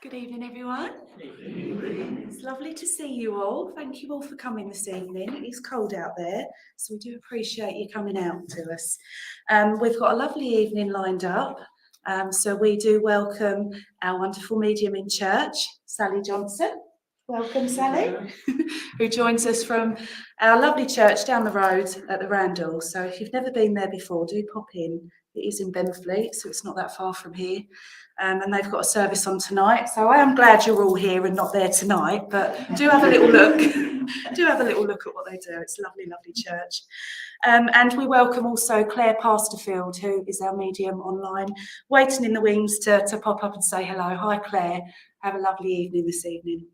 Good evening, everyone. It's lovely to see you all. Thank you all for coming this evening. It is cold out there, so we do appreciate you coming out to us. We've got a lovely evening lined up. So we do welcome our wonderful medium in church, Sally Johnson. Welcome, Sally, who joins us from our lovely church down the road at the Randall. So if you've never been there before, do pop in. It is in Benfleet, so it's not that far from here. And they've got a service on tonight. So I am glad you're all here and not there tonight, but do have a little look. Do have a little look at what they do. It's a lovely, lovely church. And we welcome also Claire Pasterfield, who is our medium online, waiting in the wings to pop up and say hello. Hi, Claire. Have a lovely evening this evening.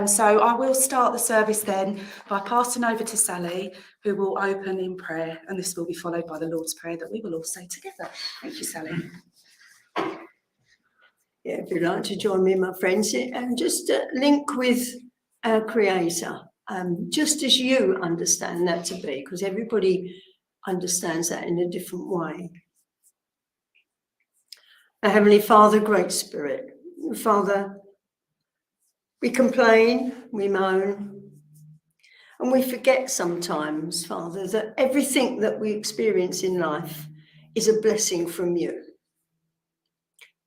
So I will start the service then by passing over to Sally, who will open in prayer, and this will be followed by the Lord's Prayer that we will all say together. Thank you, Sally. Yeah, if you'd like to join me, my friends, and just link with our Creator, just as you understand that to be, because everybody understands that in a different way. Our Heavenly Father, Great Spirit, Father, we complain, we moan, and we forget sometimes, Father, that everything that we experience in life is a blessing from you.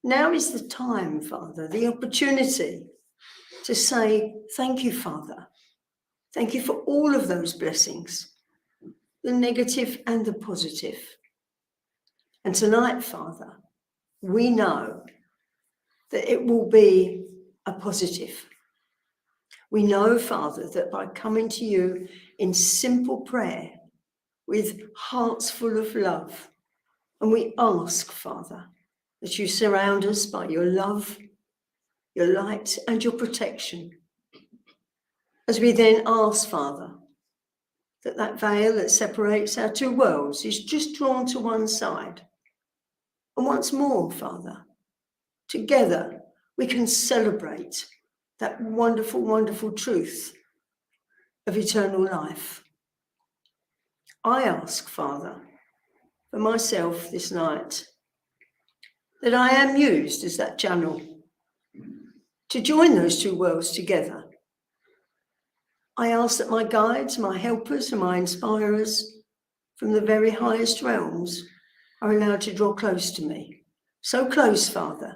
Now is the time, Father, the opportunity to say, thank you, Father. Thank you for all of those blessings, the negative and the positive. And tonight, Father, we know that it will be a positive. We know, Father, that by coming to you in simple prayer, with hearts full of love, and we ask, Father, that you surround us by your love, your light, and your protection. As we then ask, Father, that veil that separates our two worlds is just drawn to one side. And once more, Father, together we can celebrate that wonderful, wonderful truth of eternal life. I ask, Father, for myself this night, that I am used as that channel to join those two worlds together. I ask that my guides, my helpers, and my inspirers from the very highest realms are allowed to draw close to me. So close, Father,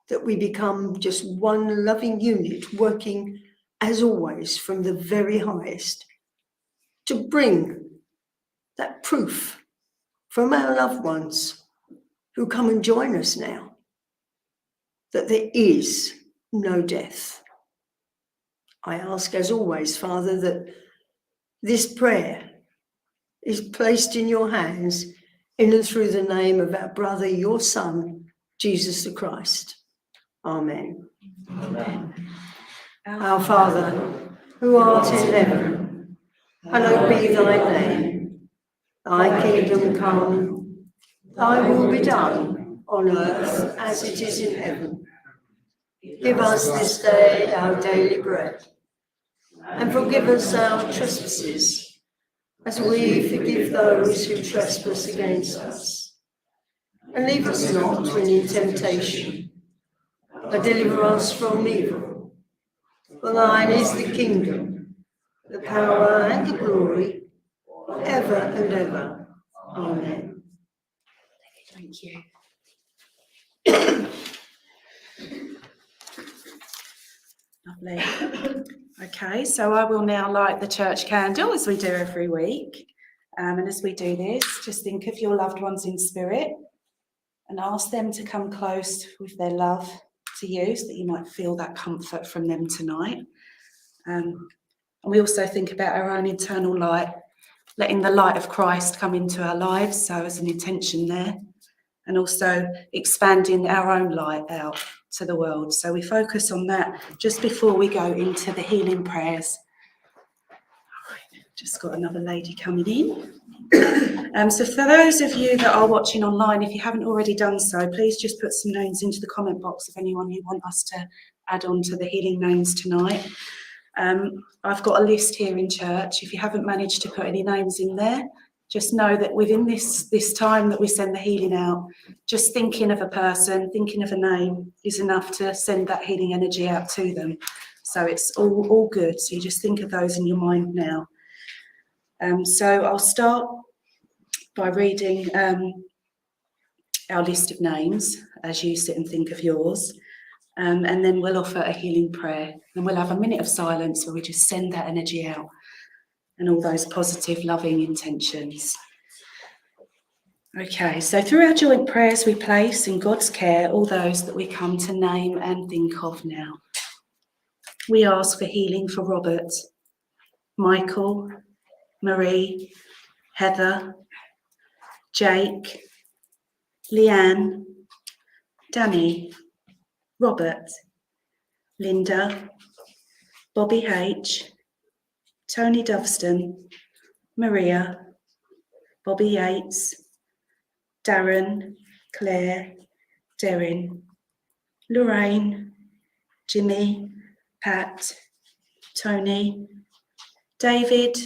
that we become just one loving unit, working as always from the very highest, to bring that proof from our loved ones who come and join us now, that there is no death. I ask, as always, Father, that this prayer is placed in your hands in and through the name of our brother, your Son, Jesus the Christ. Amen. Amen. Our Father, who art in heaven, hallowed be thy name. Thy kingdom come, thy will be done on earth as it is in heaven. Give us this day our daily bread, and forgive us our trespasses, as we forgive those who trespass against us. And leave us not in temptation, but deliver us from evil. For thine is the kingdom, the power, and the glory, forever and ever. Amen. Thank you. Lovely. Okay, so I will now light the church candle as we do every week. And as we do this, just think of your loved ones in spirit and ask them to come close with their love to you so that you might feel that comfort from them tonight. And we also think about our own internal light, letting the light of Christ come into our lives, so as an intention there, and also expanding our own light out to the world. So we focus on that just before we go into the healing prayers. All right, just got another lady coming in. So for those of you that are watching online, if you haven't already done so, please just put some names into the comment box of anyone who want us to add on to the healing names tonight. I've got a list here in church. If you haven't managed to put any names in there, just know that within this time that we send the healing out, just thinking of a person, thinking of a name is enough to send that healing energy out to them. So it's all good. So you just think of those in your mind now. So I'll start by reading our list of names as you sit and think of yours. And then we'll offer a healing prayer. And we'll have a minute of silence where we just send that energy out and all those positive, loving intentions. Okay, so through our joint prayers, we place in God's care all those that we come to name and think of now. We ask for healing for Robert, Michael, Marie, Heather, Jake, Leanne, Danny, Robert, Linda, Bobby H, Tony Doveston, Maria, Bobby Yates, Darren, Claire, Derrin, Lorraine, Jimmy, Pat, Tony, David,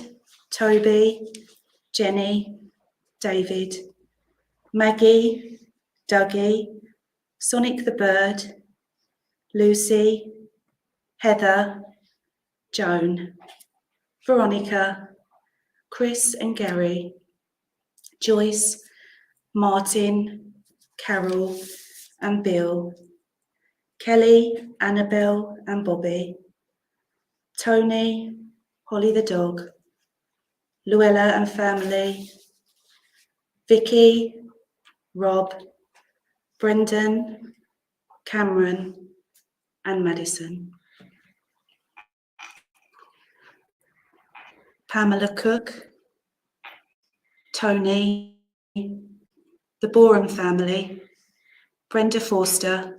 Toby, Jenny, David, Maggie, Dougie, Sonic the Bird, Lucy, Heather, Joan, Veronica, Chris and Gary, Joyce, Martin, Carol and Bill, Kelly, Annabelle and Bobby, Tony, Holly the dog, Luella and family, Vicky, Rob, Brendan, Cameron and Madison. Pamela Cook, Tony, the Borum family, Brenda Forster,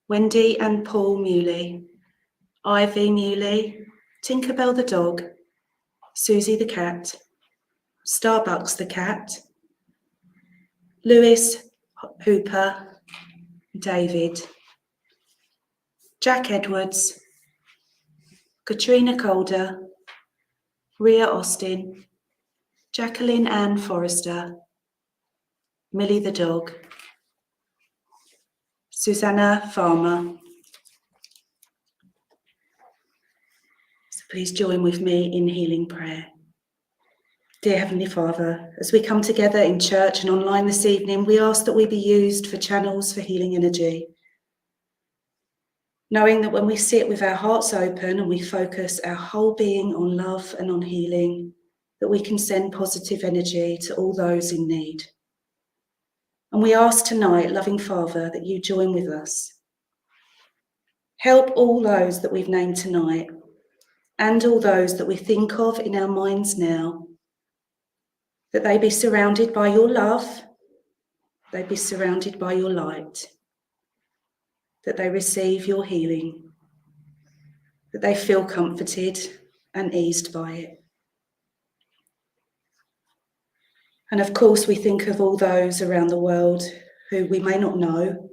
Wendy and Paul Muley, Ivy Muley, Tinkerbell the dog, Susie the cat, Starbucks the cat, Lewis Hooper, David, Jack Edwards, Katrina Calder, Ria Austin, Jacqueline Ann Forrester, Millie the dog, Susanna Farmer. So please join with me in healing prayer. Dear Heavenly Father, as we come together in church and online this evening, we ask that we be used for channels for healing energy. Knowing that when we sit with our hearts open and we focus our whole being on love and on healing, that we can send positive energy to all those in need. And we ask tonight, loving Father, that you join with us. Help all those that we've named tonight and all those that we think of in our minds now, that they be surrounded by your love, they be surrounded by your light, that they receive your healing, that they feel comforted and eased by it. And of course, we think of all those around the world who we may not know,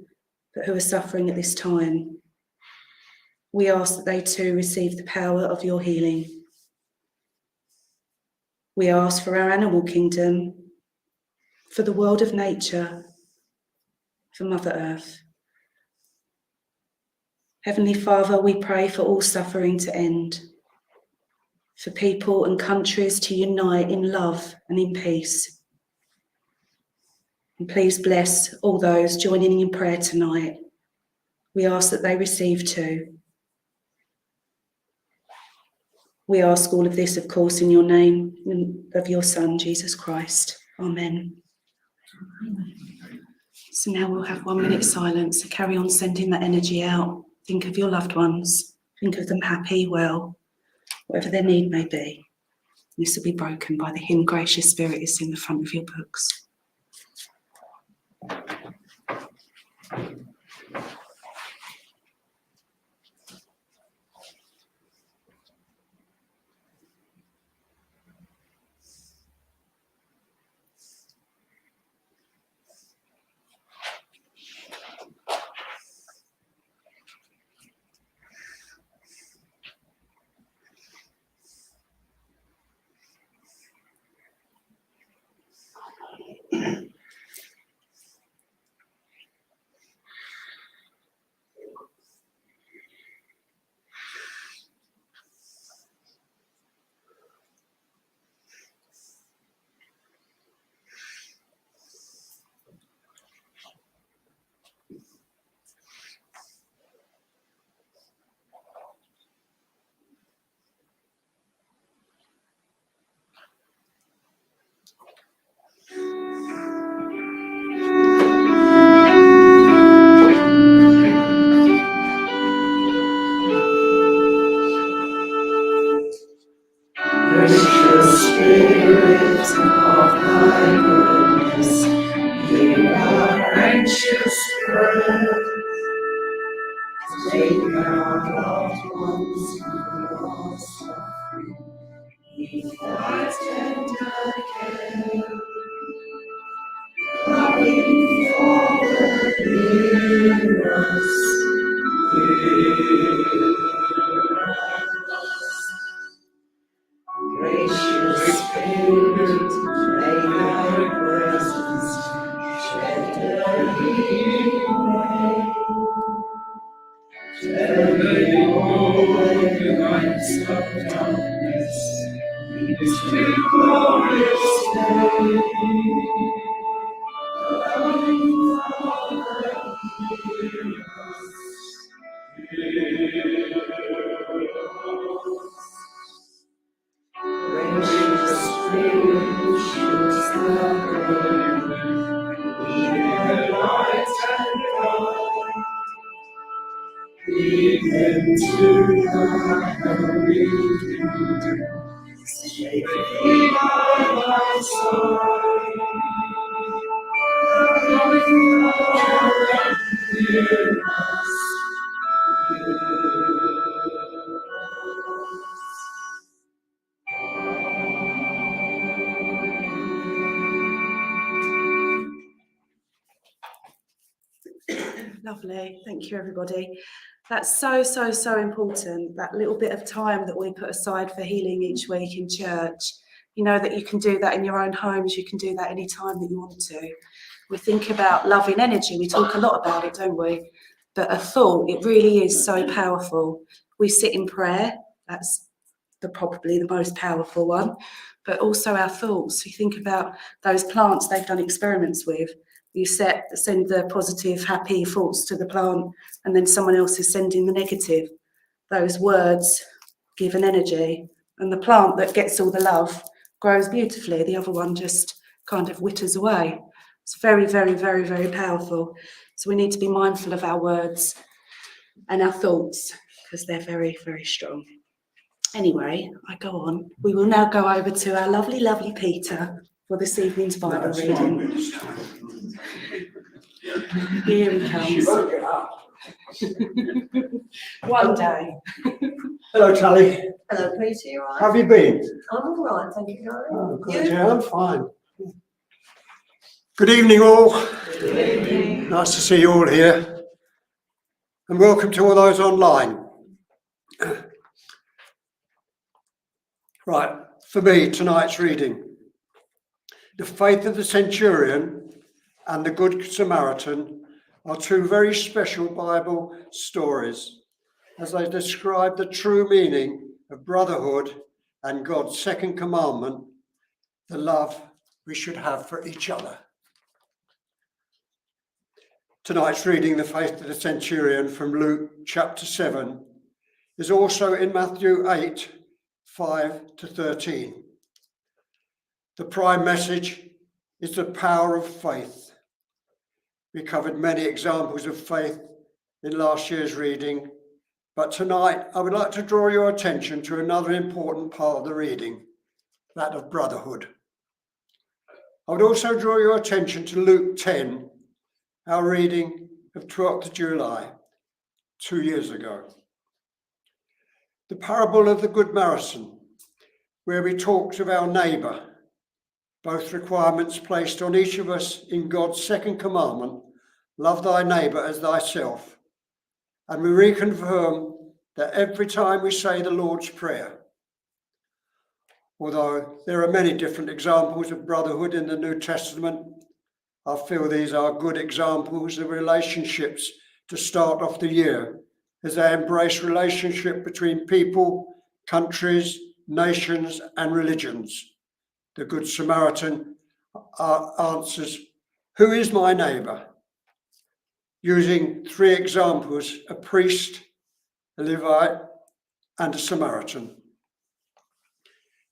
but who are suffering at this time. We ask that they too receive the power of your healing. We ask for our animal kingdom, for the world of nature, for Mother Earth. Heavenly Father, we pray for all suffering to end, for people and countries to unite in love and in peace. And please bless all those joining in prayer tonight. We ask that they receive too. We ask all of this, of course, in your name, of your Son, Jesus Christ. Amen. So now we'll have 1 minute silence to carry on sending that energy out. Think of your loved ones. Think of them happy, well, whatever their need may be. This will be broken by the hymn Gracious Spirit is in the front of your books. Loving Father, hear us. Gracious Spirit, may thy presence shed a healing ray, turning all the nights of darkness into glorious day. Loving Father, hear us, hear us. Gracious Spirit, show us the way, lead the light and guide, lead them to the holy kingdom, safely by thy side. Loving Father, hear us, hear us. Lovely, thank you everybody. That's so important, that little bit of time that we put aside for healing each week in church. You know that you can do that in your own homes, you can do that any time that you want to. We think about loving energy, we talk a lot about it, don't we? But a thought, it really is so powerful. We sit in prayer, that's probably the most powerful one, but also our thoughts. You think about those plants they've done experiments with. You send the positive, happy thoughts to the plant, and then someone else is sending the negative. Those words give an energy, and the plant that gets all the love grows beautifully. The other one just kind of withers away. It's very powerful. So we need to be mindful of our words and our thoughts, because they're very strong. Anyway, I go on. We will now go over to our lovely Peter for this evening's Bible reading. Here he comes. One day. Hello, Tally. Hello, Peter, you all right? How have you been? I'm all right, thank you, Gary. Oh, good, yeah, I'm fine. Good evening, all. Good evening. Nice to see you all here. And welcome to all those online. Right, for me, tonight's reading. The faith of the centurion and the Good Samaritan are two very special Bible stories as they describe the true meaning of brotherhood and God's second commandment, the love we should have for each other. Tonight's reading, the faith of the centurion from Luke chapter 7, is also in Matthew 8, 5 to 13. The prime message is the power of faith. We covered many examples of faith in last year's reading, but tonight I would like to draw your attention to another important part of the reading, that of brotherhood. I would also draw your attention to Luke 10, our reading of 12th of July, 2 years ago. The parable of the Good Samaritan, where we talked of our neighbour, both requirements placed on each of us in God's second commandment, love thy neighbour as thyself. And we reconfirm that every time we say the Lord's Prayer. Although there are many different examples of brotherhood in the New Testament, I feel these are good examples of relationships to start off the year, as they embrace relationship between people, countries, nations, and religions. The Good Samaritan answers, "Who is my neighbour?" using three examples: a priest, a Levite, and a Samaritan.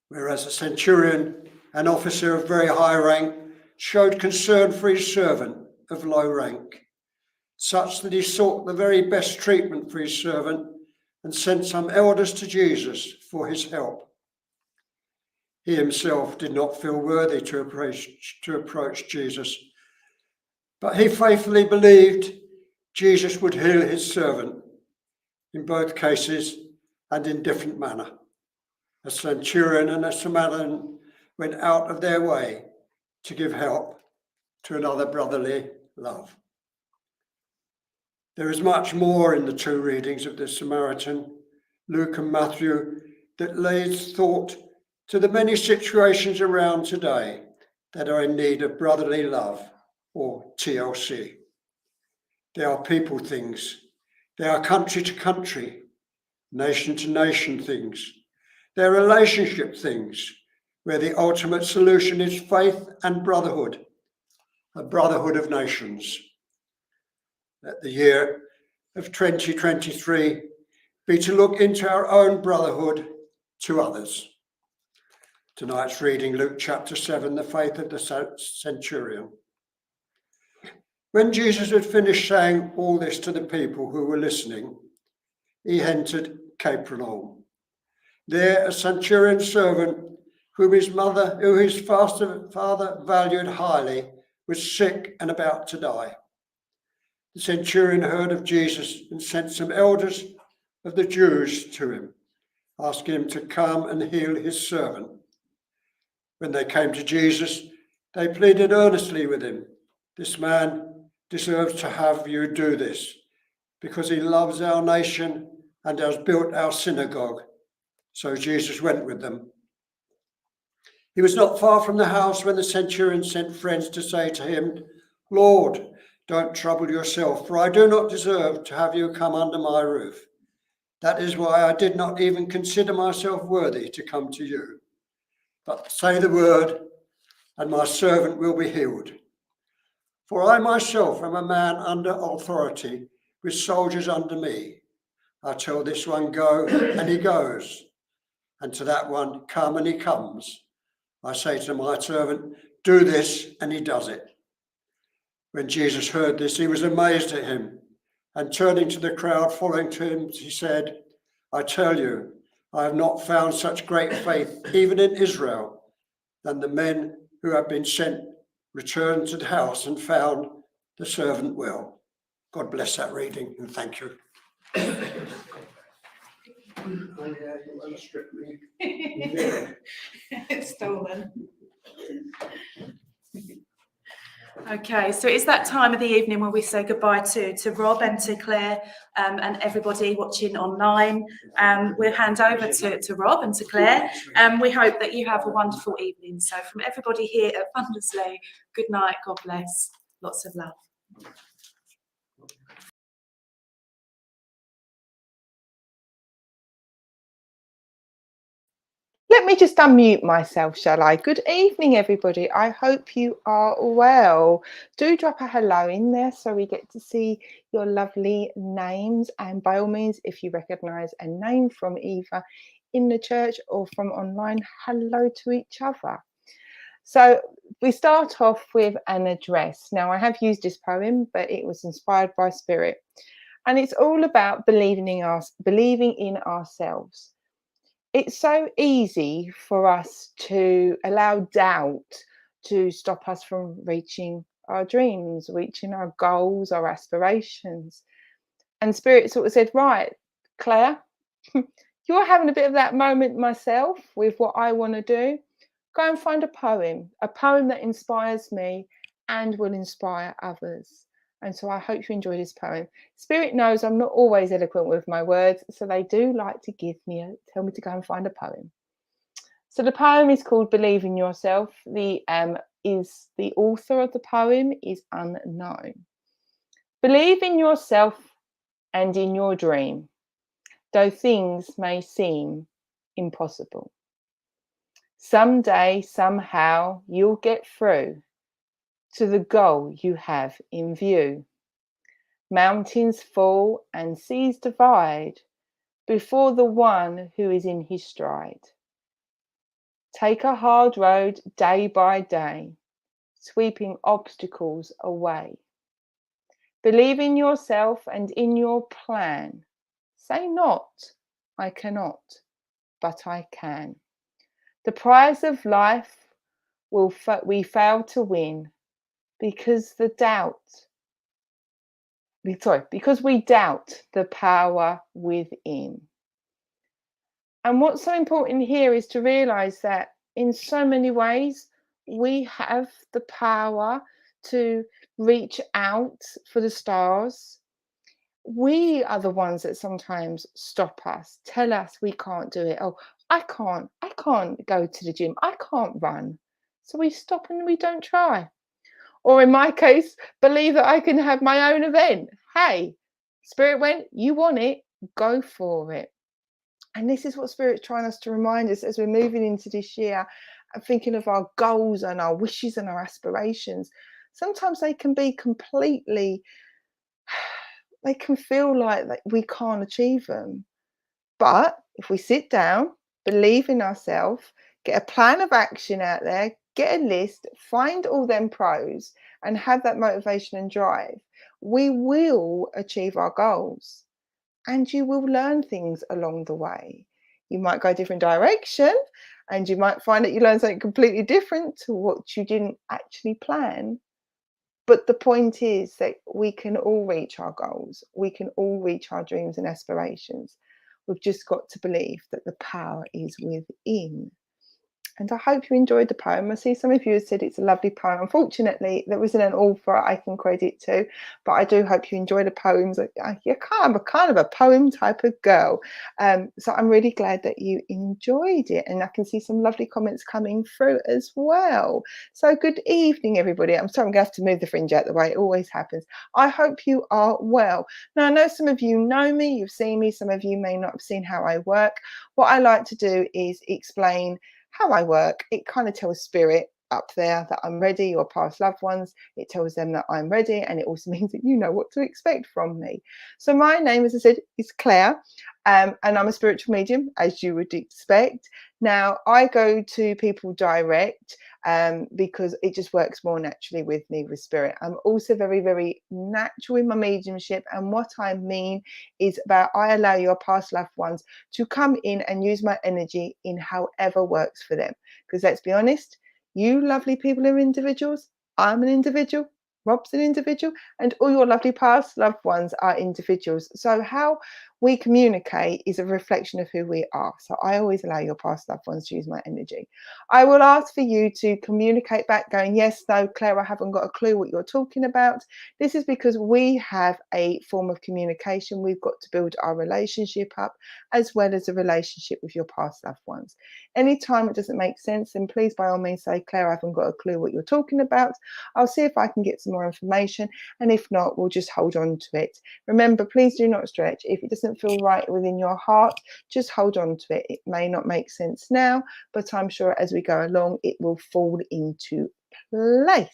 Whereas a centurion, an officer of very high rank, showed concern for his servant of low rank, such that he sought the very best treatment for his servant and sent some elders to Jesus for his help. He himself did not feel worthy to approach Jesus, but he faithfully believed Jesus would heal his servant in both cases and in different manner. A centurion and a Samaritan went out of their way to give help to another brotherly love. There is much more in the two readings of the Samaritan, Luke and Matthew, that lays thought to the many situations around today that are in need of brotherly love, or TLC. They are people things. They are country to country, nation to nation things. They are relationship things, where the ultimate solution is faith and brotherhood, a brotherhood of nations. Let the year of 2023 be to look into our own brotherhood to others. Tonight's reading, Luke chapter 7, the faith of the centurion. When Jesus had finished saying all this to the people who were listening, he entered Capernaum. There a centurion servant whom his father valued highly was sick and about to die. The centurion heard of Jesus and sent some elders of the Jews to him, asking him to come and heal his servant. When they came to Jesus, they pleaded earnestly with him, "This man deserves to have you do this, because he loves our nation and has built our synagogue." So Jesus went with them. He was not far from the house when the centurion sent friends to say to him, "Lord, don't trouble yourself, for I do not deserve to have you come under my roof. That is why I did not even consider myself worthy to come to you. But say the word, and my servant will be healed. For I myself am a man under authority, with soldiers under me. I tell this one, go, and he goes, and to that one, come, and he comes. I say to my servant, do this, and he does it." When Jesus heard this, he was amazed at him, and turning to the crowd following to him, he said, "I tell you, I have not found such great faith, even in Israel, than the men who have been sent returned to the house and found the servant well." God bless that reading, and thank you. It's stolen. Okay, so it's that time of the evening where we say goodbye to Rob and to Claire and everybody watching online. We'll hand over to Rob and to Claire, and we hope that you have a wonderful evening. So from everybody here at Fundersley, good night, God bless, lots of love. Let me just unmute myself, shall I? Good evening, everybody. I hope you are well. Do drop a hello in there so we get to see your lovely names. And by all means, if you recognise a name from either in the church or from online, hello to each other. So we start off with an address. Now, I have used this poem, but it was inspired by Spirit. And it's all about believing in ourselves. It's so easy for us to allow doubt to stop us from reaching our dreams, reaching our goals, our aspirations. And Spirit sort of said, right, Claire, you're having a bit of that moment myself with what I want to do. Go and find a poem that inspires me and will inspire others. And so I hope you enjoy this poem. Spirit knows I'm not always eloquent with my words, so they do like to tell me to go and find a poem. So the poem is called Believe in Yourself. The author of the poem is unknown. Believe in yourself and in your dream, though things may seem impossible. Someday, somehow, you'll get through to the goal you have in view. Mountains fall and seas divide before the one who is in his stride. Take a hard road day by day, sweeping obstacles away. Believe in yourself and in your plan. Say not, I cannot, but I can. The prize of life we fail to win because we doubt the power within. And what's so important here is to realize that in so many ways we have the power to reach out for the stars. we are the ones that sometimes stop us, tell us we can't do it. Oh, I can't go to the gym, I can't run. So we stop and we don't try. Or in my case, believe that I can have my own event. Hey, Spirit went, you want it, go for it. And this is what Spirit's trying us to remind us as we're moving into this year and thinking of our goals and our wishes and our aspirations. Sometimes they can be completely, they can feel like we can't achieve them. But if we sit down, believe in ourselves, get a plan of action out there, get a list, find all them pros, and have that motivation and drive, we will achieve our goals. And you will learn things along the way. You might go a different direction, and you might find that you learn something completely different to what you didn't actually plan. But the point is that we can all reach our goals. We can all reach our dreams and aspirations. We've just got to believe that the power is within. And I hope you enjoyed the poem. I see some of you have said it's a lovely poem. Unfortunately, there isn't an author I can credit to, but I do hope you enjoy the poems. You're kind of a poem type of girl. So I'm really glad that you enjoyed it. And I can see some lovely comments coming through as well. So good evening, everybody. I'm sorry, I'm going to have to move the fringe out the way. It always happens. I hope you are well. Now, I know some of you know me. You've seen me. Some of you may not have seen how I work. What I like to do is explain how I work. It kind of tells Spirit up there that I'm ready, or past loved ones. It tells them that I'm ready, and it also means that you know what to expect from me. So my name, as I said, is Claire, and I'm a spiritual medium, as you would expect. Now, I go to people direct because it just works more naturally with me, with Spirit. I'm also very, very natural in my mediumship, and what I mean is about I allow your past loved ones to come in and use my energy in however works for them. Because let's be honest, you lovely people are individuals. I'm an individual. Rob's an individual, and all your lovely past loved ones are individuals. So how we communicate is a reflection of who we are. So I always allow your past loved ones to use my energy. I will ask for you to communicate back going, yes, no, Claire, I haven't got a clue what you're talking about. This is because we have a form of communication. We've got to build our relationship up, as well as a relationship with your past loved ones. Anytime it doesn't make sense, then please by all means say, Claire, I haven't got a clue what you're talking about. I'll see if I can get some more information, and if not, we'll just hold on to it. Remember, please do not stretch. If it doesn't feel right within your heart, just hold on to it. It may not make sense now, but I'm sure as we go along, it will fall into place.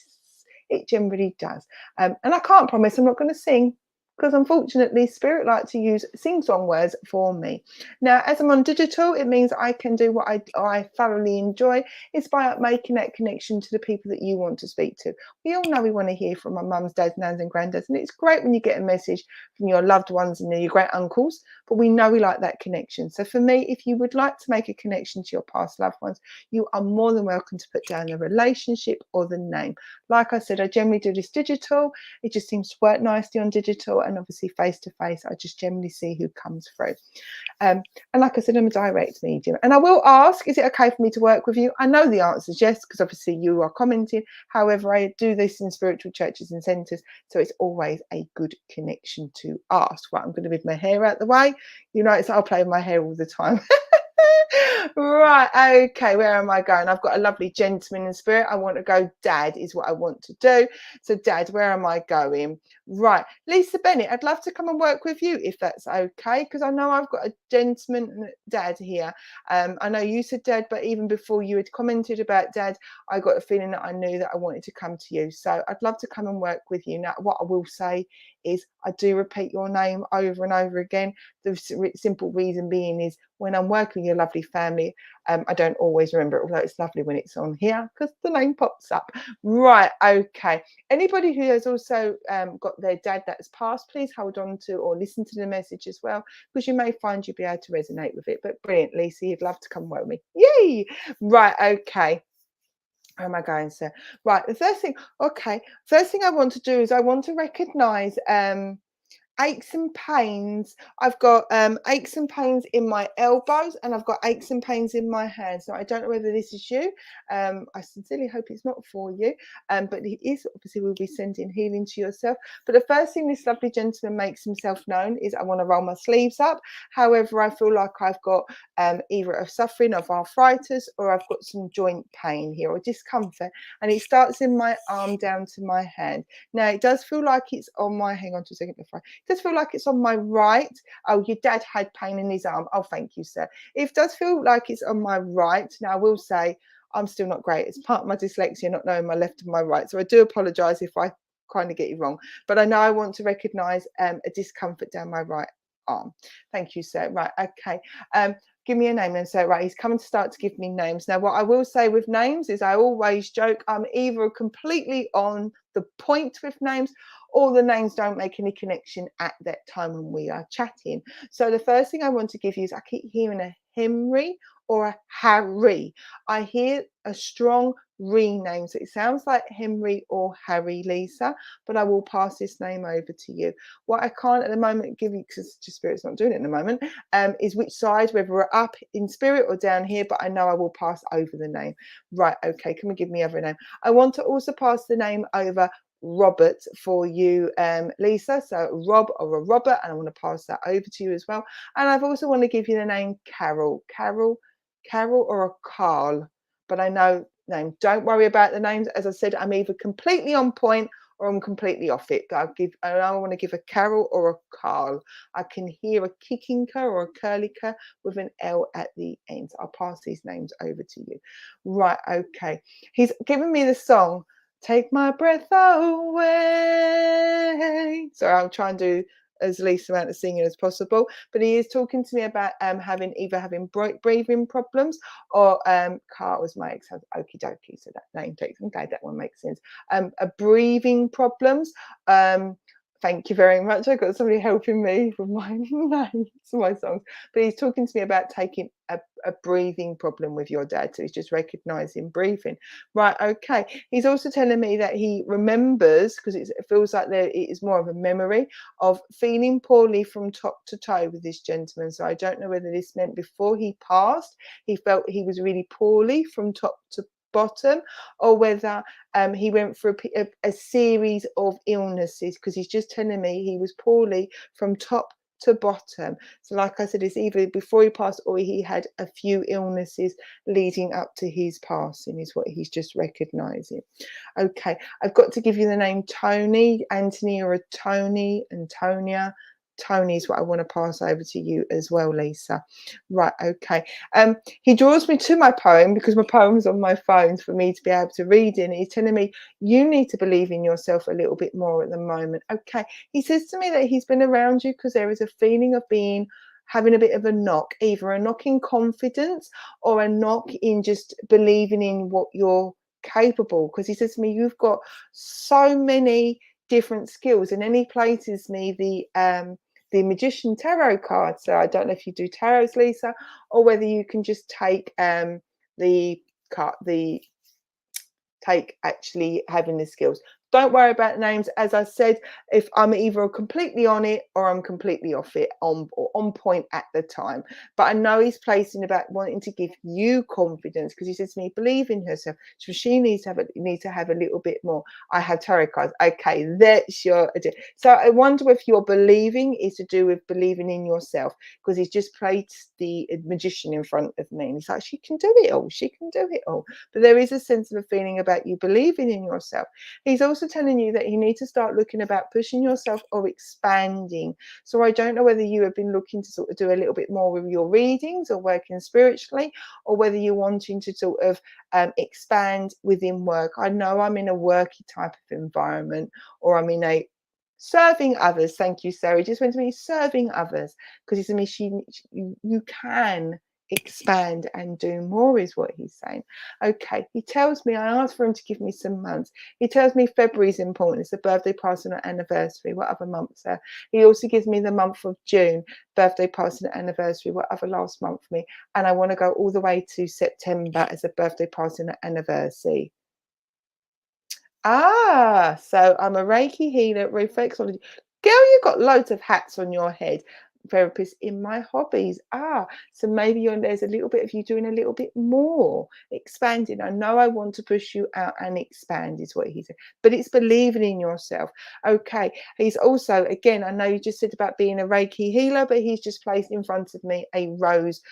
It generally does. And I can't promise I'm not going to sing, because unfortunately Spirit like to use sing-song words for me. Now, as I'm on digital, it means I can do what I thoroughly enjoy, is by making that connection to the people that you want to speak to. We all know we want to hear from our mums, dads, nans and granddads, and it's great when you get a message from your loved ones and your great uncles, but we know we like that connection. So for me, if you would like to make a connection to your past loved ones, you are more than welcome to put down the relationship or the name. Like I said, I generally do this digital. It just seems to work nicely on digital, and obviously face to face, I just generally see who comes through. And like I said, I'm a direct medium. And I will ask, is it okay for me to work with you? I know the answer is yes, because obviously you are commenting. However, I do this in spiritual churches and centres, so it's always a good connection to ask. Right, I'm going to move my hair out the way. You know, I'll play with my hair all the time. Right, okay, where am I going? I've got a lovely gentleman in Spirit. I want to go Dad is what I want to do. So Dad, where am I going? Right, Lisa Bennett, I'd love to come and work with you if that's okay, because I know I've got a gentleman Dad here. I know you said Dad, but even before you had commented about Dad, I got a feeling that I knew that I wanted to come to you. So I'd love to come and work with you. Now, what I will say is I do repeat your name over and over again. The simple reason being is when I'm working with your lovely family, I don't always remember it, although it's lovely when it's on here because the name pops up. Right, okay. Anybody who has also got their dad that's passed, please hold on to or listen to the message as well, because you may find you'll be able to resonate with it. But brilliant, Lisa, you'd love to come work with me. Yay! Right, okay. Where am I going, sir? Right, the first thing I want to do is I want to recognise aches and pains. I've got aches and pains in my elbows, and I've got aches and pains in my hands. Now, I don't know whether this is you. I sincerely hope it's not for you, but it is. Obviously, we'll be sending healing to yourself. But the first thing this lovely gentleman makes himself known is I want to roll my sleeves up. However, I feel like I've got either a suffering of arthritis, or I've got some joint pain here or discomfort, and it starts in my arm down to my hand. Now, it does feel like it's on my, hang on 2 seconds before. It does feel like it's on my right. Oh, your dad had pain in his arm. Oh, thank you, sir. It does feel like it's on my right. Now, I will say I'm still not great. It's part of my dyslexia, not knowing my left and my right. So I do apologise if I kind of get it wrong. But I know I want to recognise a discomfort down my right arm. Thank you, sir. Right, okay. Give me a name then. So, right, he's coming to start to give me names. Now, what I will say with names is I always joke I'm either completely on the point with names, or the names don't make any connection at that time when we are chatting. So the first thing I want to give you is I keep hearing a Henry or a Harry. I hear a strong rename. So it sounds like Henry or Harry, Lisa, but I will pass this name over to you. What I can't at the moment give you, because Spirit's not doing it at the moment, is which side, whether we're up in spirit or down here, but I know I will pass over the name. Right, okay, can we give me other name? I want to also pass the name over Robert for you, Lisa. So Rob or a Robert, and I want to pass that over to you as well. And I've also want to give you the name Carol or a Carl, but I know name. Don't worry about the names. As I said, I'm either completely on point or I'm completely off it. I want to give a Carol or a Carl. I can hear a Kickinker or a Curliker with an L at the end. I'll pass these names over to you. Right, okay. He's given me the song, Take My Breath Away. So I'll try and do as least amount of singing as possible, but he is talking to me about having breathing problems, or Carl was my ex, okie dokie, so that name takes, I'm glad that one makes sense. A breathing problems. Thank you very much. I got somebody helping me with my names, my songs. But he's talking to me about taking a breathing problem with your dad. So he's just recognizing breathing. Right, okay. He's also telling me that he remembers, because it feels like it is more of a memory of feeling poorly from top to toe with this gentleman. So I don't know whether this meant before he passed, he felt he was really poorly from top to bottom, or whether he went through a series of illnesses, because he's just telling me he was poorly from top to bottom. So like I said, it's either before he passed or he had a few illnesses leading up to his passing, is what he's just recognizing. Okay, I've got to give you the name Tony, Anthony, or a Tony, Antonia. Tony is what I want to pass over to you as well, Lisa. Right, okay. He draws me to my poem, because my poem's on my phone for me to be able to read in. He's telling me you need to believe in yourself a little bit more at the moment. Okay. He says to me that he's been around you because there is a feeling of having a bit of a knock, either a knock in confidence or a knock in just believing in what you're capable. Because he says to me, you've got so many different skills, and then he places me the Magician Tarot card. So I don't know if you do tarots, Lisa, or whether you can just take actually having the skills. Don't worry about names. As I said, if I'm either completely on it or I'm completely off it, on point at the time. But I know he's placing about wanting to give you confidence, because he says to me, believe in herself. So she needs to have a little bit more. I have tarot cards. Okay, that's your idea. So I wonder if your believing is to do with believing in yourself, because he's just placed the Magician in front of me, and he's like, she can do it all. She can do it all. But there is a sense of a feeling about you believing in yourself. He's also telling you that you need to start looking about pushing yourself or expanding. So I don't know whether you have been looking to sort of do a little bit more with your readings or working spiritually, or whether you're wanting to sort of expand within work. I know I'm in a worky type of environment, or I'm in a serving others. Thank you, Sarah. He just went to me serving others, because he said to me, you can expand and do more, is what he's saying. Okay, he tells me, I asked for him to give me some months. He tells me February is important. It's the birthday, passing, or anniversary. What other months are? He also gives me the month of June, birthday, passing, or anniversary. What other last month for me? And I want to go all the way to September as a birthday, passing, or anniversary. So I'm a Reiki healer, reflexology. Girl, you've got loads of hats on your head. Therapist in my hobbies. So maybe there's a little bit of you doing a little bit more, expanding. I know I want to push you out and expand is what he said, but it's believing in yourself. Okay. He's also, again, I know you just said about being a Reiki healer, but he's just placed in front of me a rose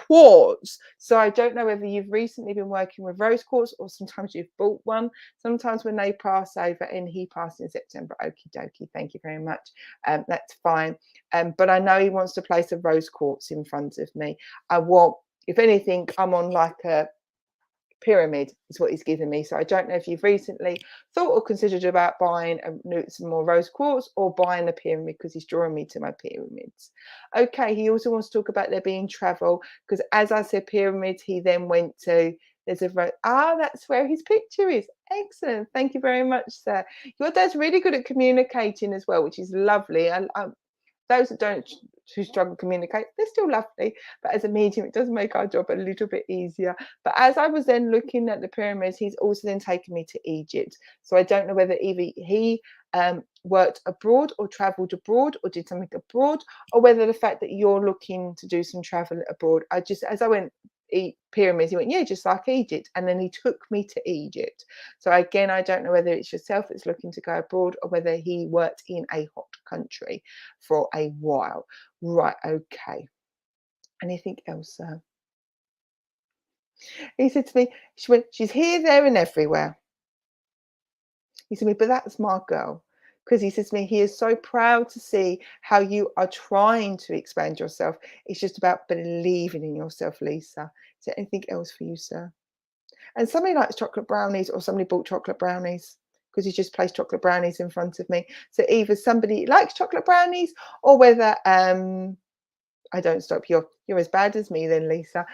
quartz. So I don't know whether you've recently been working with rose quartz or sometimes you've bought one. Sometimes when they pass over, and he passed in September. Okie dokie, thank you very much. That's fine. But I know he wants to place a rose quartz in front of me. If anything, I'm on like a pyramid is what he's given me. So I don't know if you've recently thought or considered about buying some more rose quartz or buying a pyramid, because he's drawing me to my pyramids. Okay, he also wants to talk about there being travel, because as I said pyramids, he then went to that's where his picture is. Excellent, thank you very much, sir. Your dad's really good at communicating as well, which is lovely. Those that who struggle to communicate, they're still lovely, but as a medium it does make our job a little bit easier. But as I was then looking at the pyramids, he's also then taken me to Egypt. So I don't know whether either he worked abroad or traveled abroad or did something abroad, or whether the fact that you're looking to do some travel abroad. As I went pyramids, he went, yeah, just like Egypt, and then he took me to Egypt. So again, I don't know whether it's yourself that's looking to go abroad or whether he worked in a hot country for a while. Right, okay. Anything else, sir? He said to me, she's here, there, and everywhere. He said to me, but that's my girl. Because he says to me, he is so proud to see how you are trying to expand yourself. It's just about believing in yourself, Lisa. Is there anything else for you, sir? And somebody likes chocolate brownies, or somebody bought chocolate brownies, because he just placed chocolate brownies in front of me. So either somebody likes chocolate brownies, or whether I don't stop. You're as bad as me then, Lisa.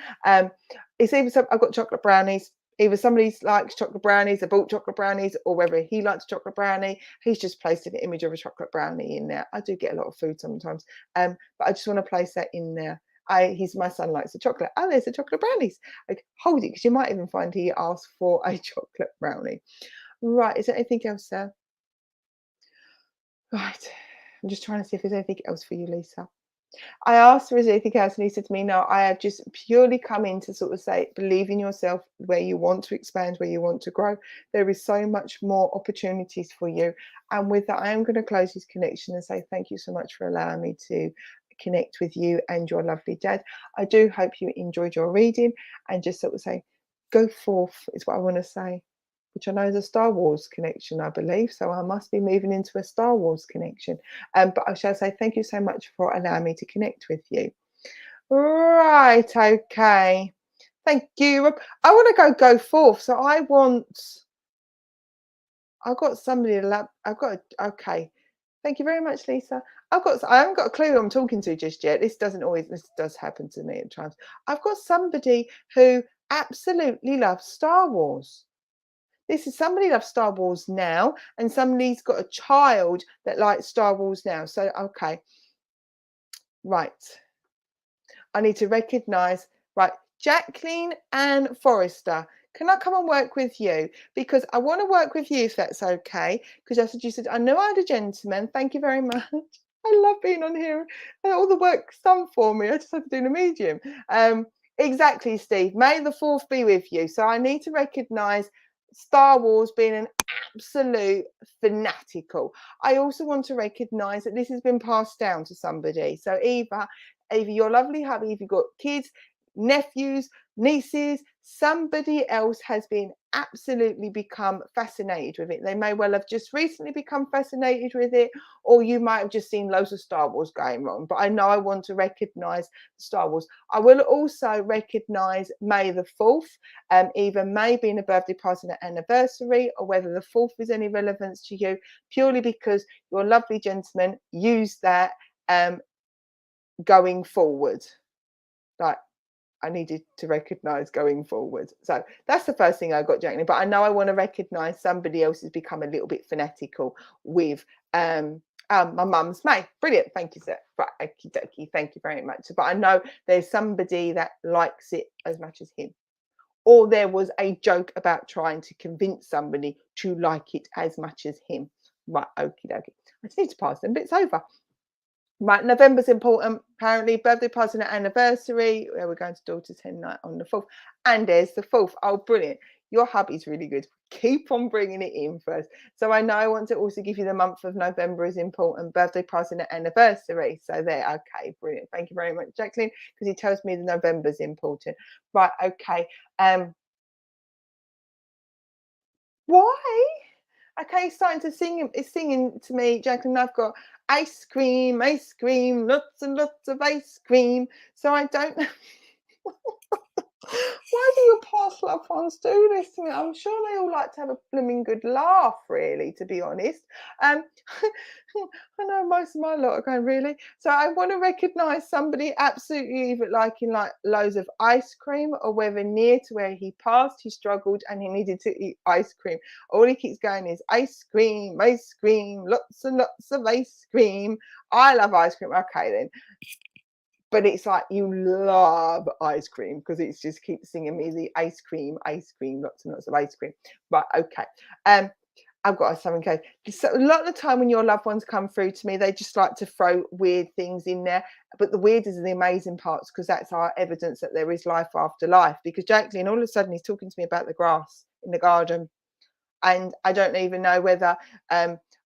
It's either I've got chocolate brownies. Either somebody likes chocolate brownies, they bought chocolate brownies, or whether he likes chocolate brownie, he's just placed an image of a chocolate brownie in there. I do get a lot of food sometimes, but I just want to place that in there. My son likes the chocolate. Oh, there's the chocolate brownies. Like, hold it, because you might even find he asked for a chocolate brownie. Right, is there anything else, sir? Right, I'm just trying to see if there's anything else for you, Lisa. I asked her, is there anything else? And he said to me, no, I have just purely come in to sort of say, believe in yourself, where you want to expand, where you want to grow. There is so much more opportunities for you. And with that, I am going to close this connection and say thank you so much for allowing me to connect with you and your lovely dad. I do hope you enjoyed your reading, and just sort of say, go forth is what I want to say, which I know is a Star Wars connection, I believe. So I must be moving into a Star Wars connection. But I shall say thank you so much for allowing me to connect with you. Right, okay. Thank you. I want to go forth. So I've got somebody, okay. Thank you very much, Lisa. I haven't got a clue who I'm talking to just yet. This does happen to me at times. I've got somebody who absolutely loves Star Wars. This is somebody loves Star Wars now, and somebody's got a child that likes Star Wars now. So, okay. Right. I need to recognize, right, Jacqueline and Forrester. Can I come and work with you? Because I want to work with you, if that's okay. Because you said, I know I had a gentleman. Thank you very much. I love being on here. All the work's done for me. I just have to do the medium. Exactly, Steve. May the 4th be with you. So I need to recognize Star Wars being an absolute fanatical. I also want to recognize that this has been passed down to somebody. So either your lovely hubby, if you've got kids, nephews, nieces, somebody else has been absolutely become fascinated with it. They may well have just recently become fascinated with it, or you might have just seen loads of Star Wars going on. But I know I want to recognize Star Wars. I will also recognize May the 4th, either May being a birthday party and anniversary, or whether the 4th is any relevance to you, purely because your lovely gentleman used that going forward. Like, I needed to recognize going forward. So that's the first thing I got, Jacqueline. But I know I want to recognize somebody else has become a little bit fanatical with my mum's May. Brilliant. Thank you, sir. Right, okie dokie. Thank you very much. But I know there's somebody that likes it as much as him, or there was a joke about trying to convince somebody to like it as much as him. Right, okie dokie. I just need to pass them bits over. Right, November's important. Apparently, birthday party and anniversary. Yeah, we're going to daughter's hen night on the 4th. And there's the 4th. Oh, brilliant. Your hubby's really good. Keep on bringing it in first. So I know I want to also give you the month of November is important. Birthday party and anniversary. So there. Okay, brilliant. Thank you very much, Jacqueline, because he tells me the November's important. Right, okay. Why? Okay, he's starting to sing. It's singing to me, Jacqueline. I've got ice cream, lots and lots of ice cream. So I don't know. Why do your past loved ones do this to me? I'm sure they all like to have a blooming good laugh, really, to be honest. I know most of my lot are going, really? So I want to recognise somebody absolutely either liking like loads of ice cream, or whether near to where he passed, he struggled and he needed to eat ice cream. All he keeps going is ice cream, lots and lots of ice cream. I love ice cream. Okay, then. But it's like you love ice cream because it's just keeps singing me the ice cream, lots and lots of ice cream. Right, okay. I've got something okay. So a lot of the time when your loved ones come through to me, they just like to throw weird things in there. But the weird is the amazing parts, because that's our evidence that there is life after life. Because Jacqueline, all of a sudden, he's talking to me about the grass in the garden. And I don't even know whether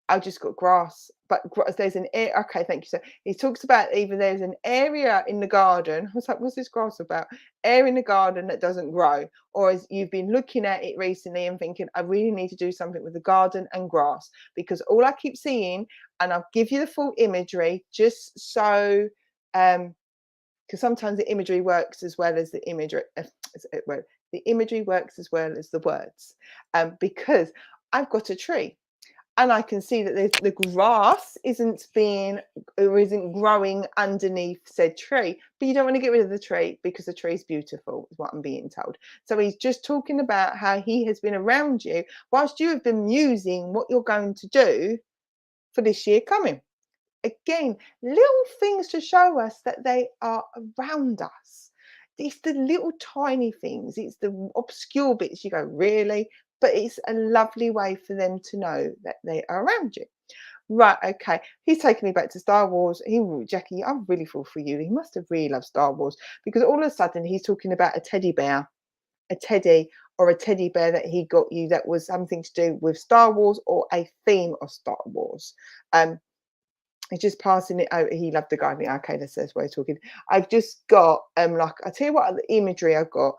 I've just got grass, but there's an area. Okay, thank you. So he talks about either there's an area in the garden. I was like, what's this grass about? Area in the garden that doesn't grow, or as you've been looking at it recently and thinking, I really need to do something with the garden and grass, because all I keep seeing, and I'll give you the full imagery just so, because sometimes the imagery works as well as the imagery. The imagery works as well as the words, because I've got a tree. And I can see that the grass isn't growing underneath said tree, but you don't want to get rid of the tree because the tree is beautiful, is what I'm being told. So he's just talking about how he has been around you whilst you have been musing what you're going to do for this year coming. Again, little things to show us that they are around us. It's the little tiny things. It's the obscure bits you go, really? But it's a lovely way for them to know that they are around you. Right, okay. He's taking me back to Star Wars. Jackie, I really feel for you. He must have really loved Star Wars, because all of a sudden he's talking about a teddy bear, a teddy bear that he got you that was something to do with Star Wars or a theme of Star Wars. He's just passing it over. He loved the gardening. Okay, that's why he's talking. I've just got like, I tell you what, the imagery I've got,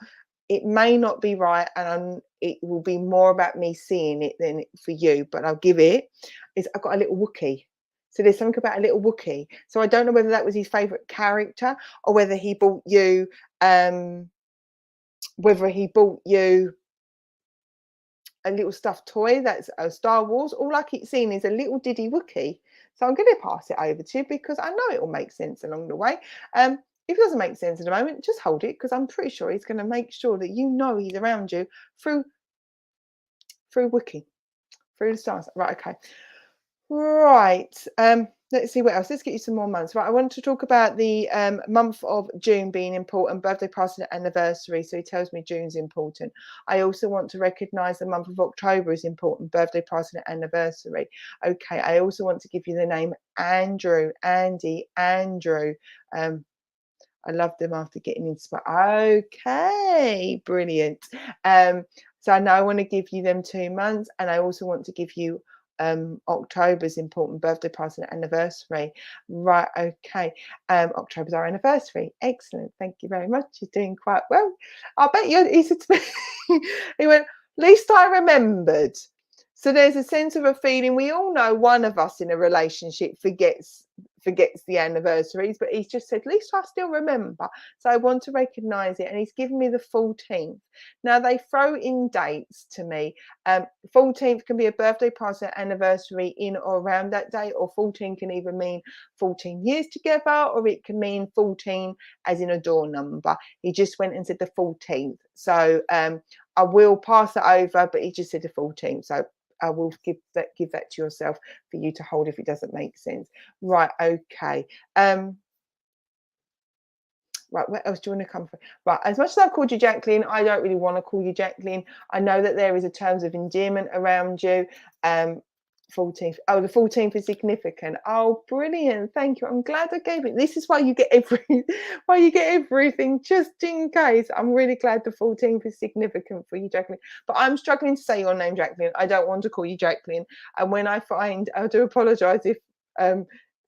it may not be right, and it will be more about me seeing it than for you, but I'll give it. I've got a little Wookiee. So there's something about a little Wookiee. So I don't know whether that was his favourite character, or whether he bought you a little stuffed toy that's a Star Wars. All I keep seeing is a little diddy Wookiee. So I'm going to pass it over to you, because I know it will make sense along the way. If it doesn't make sense at the moment, just hold it, because I'm pretty sure he's going to make sure that you know he's around you through Wookiee, through the stars. Right, okay. Right. Let's see what else. Let's get you some more months. Right, I want to talk about the month of June being important, birthday, party, and anniversary. So he tells me June's important. I also want to recognise the month of October is important, birthday, party, and anniversary. Okay, I also want to give you the name Andrew, Andy, Andrew. I love them after getting inspired. Okay, brilliant. So I know I want to give you them 2 months, and I also want to give you October's important, birthday, party, and anniversary. Right, okay. October's our anniversary. Excellent. Thank you very much. You're doing quite well. I bet you, he said to me, he went, least I remembered. So there's a sense of a feeling. We all know one of us in a relationship forgets the anniversaries, but he's just said, at least I still remember. So I want to recognise it, and he's given me the 14th. Now they throw in dates to me. 14th can be a birthday, party, anniversary in or around that date, or 14 can either mean 14 years together, or it can mean 14 as in a door number. He just went and said the 14th. So I will pass it over, but he just said the 14th. So I will give that to yourself for you to hold if it doesn't make sense. Right, okay. Right, where else do you want to come from? Right, as much as I've called you Jacqueline, I don't really want to call you Jacqueline. I know that there is a terms of endearment around you. 14th. Oh, the 14th is significant. Oh, brilliant. Thank you. I'm glad I gave it. This is why you get everything, just in case. I'm really glad the 14th is significant for you, Jacqueline. But I'm struggling to say your name, Jacqueline. I don't want to call you Jacqueline. And when I find, I do apologize if I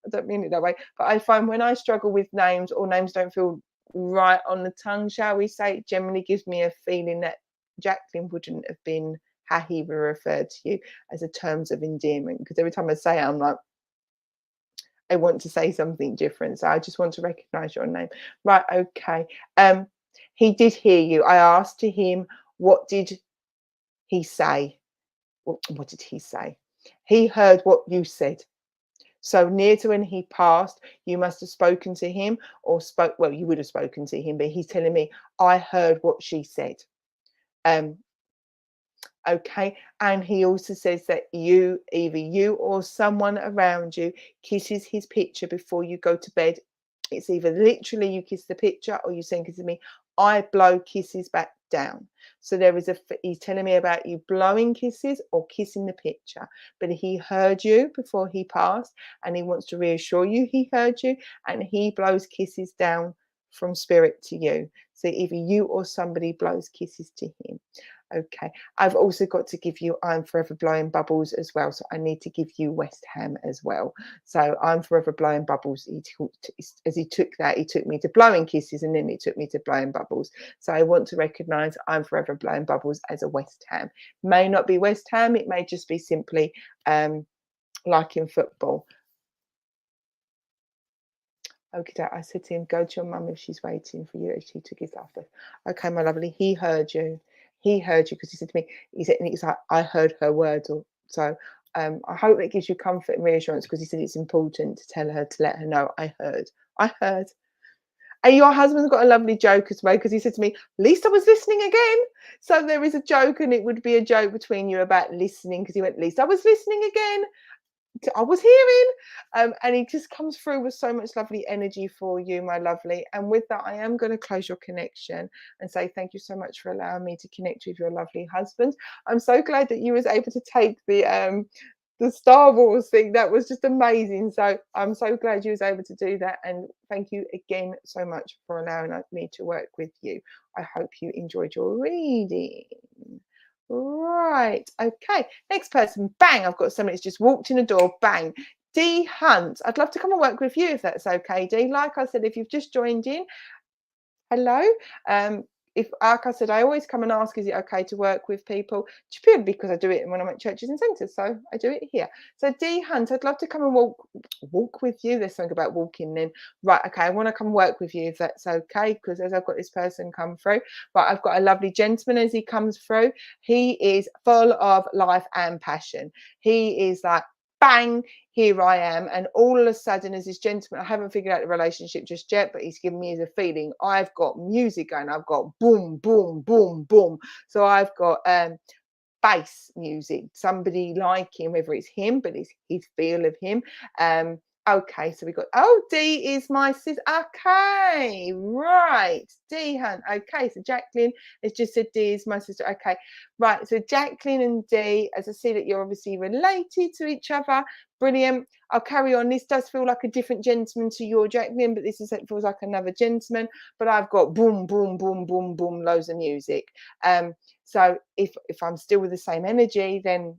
don't mean it that way, but I find when I struggle with names or names don't feel right on the tongue, shall we say, it generally gives me a feeling that Jacqueline wouldn't have been how he referred to you as a terms of endearment, because every time I say it, I'm like, I want to say something different, so I just want to recognize your name. Right, okay. He did hear you. I asked to him, what did he say? What did he say? He heard what you said. So near to when he passed, you must have spoken to him, or well, you would have spoken to him, but he's telling me, I heard what she said. Okay, and he also says that either you or someone around you kisses his picture before you go to bed. It's either literally you kiss the picture, or you saying, kiss me, I blow kisses back down. So he's telling me about you blowing kisses or kissing the picture, but he heard you before he passed, and he wants to reassure you he heard you, and he blows kisses down from spirit to you. So either you or somebody blows kisses to him. Okay, I've also got to give you I'm Forever Blowing Bubbles as well. So I need to give you West Ham as well. So I'm Forever Blowing Bubbles. As he took that, he took me to blowing kisses, and then he took me to blowing bubbles. So I want to recognise I'm Forever Blowing Bubbles as a West Ham. May not be West Ham. It may just be simply like in football. Okay, I said to him, go to your mum if she's waiting for you. She took his after. Okay, my lovely. He heard you. He heard you, because he said to me, he's like, I heard her words. Or so I hope it gives you comfort and reassurance, because he said it's important to tell her, to let her know, I heard. And your husband's got a lovely joke as well, because he said to me, at least I was listening again. So there is a joke, and it would be a joke between you about listening, because he went, at least I was listening again. I was hearing, and he just comes through with so much lovely energy for you, my lovely. And with that, I am going to close your connection and say thank you so much for allowing me to connect with your lovely husband. I'm so glad that you was able to take the Star Wars thing. That was just amazing. So I'm so glad you was able to do that, and thank you again so much for allowing me to work with you. I hope you enjoyed your reading. Right, okay, next person. Bang, I've got somebody that's just walked in the door. Bang. Dee Hunt, I'd love to come and work with you if that's okay, Dee. Like I said, if you've just joined in, hello. If, like I said, I always come and ask, is it okay to work with people? Purely because I do it when I'm at churches and centres, so I do it here. So Dee Hunt, I'd love to come and walk with you. There's something about walking then. Right, okay, I want to come work with you if that's okay, because as I've got this person come through, but I've got a lovely gentleman as he comes through. He is full of life and passion. He is like, bang, here I am. And all of a sudden, as this gentleman, I haven't figured out the relationship just yet, but he's given me as a feeling, I've got music going, I've got boom, boom, boom, boom. So I've got bass music, somebody like him, whether it's him, but it's his feel of him. Okay, so we got, oh, Dee is my sister. Okay, right, Dee Hunt. Okay, so Jacqueline has just said Dee is my sister. Okay, right, so Jacqueline and Dee, as I see that you're obviously related to each other. Brilliant. I'll carry on. This does feel like a different gentleman to your Jacqueline, but this feels like another gentleman. But I've got boom, boom, boom, boom, boom, loads of music. So if I'm still with the same energy, then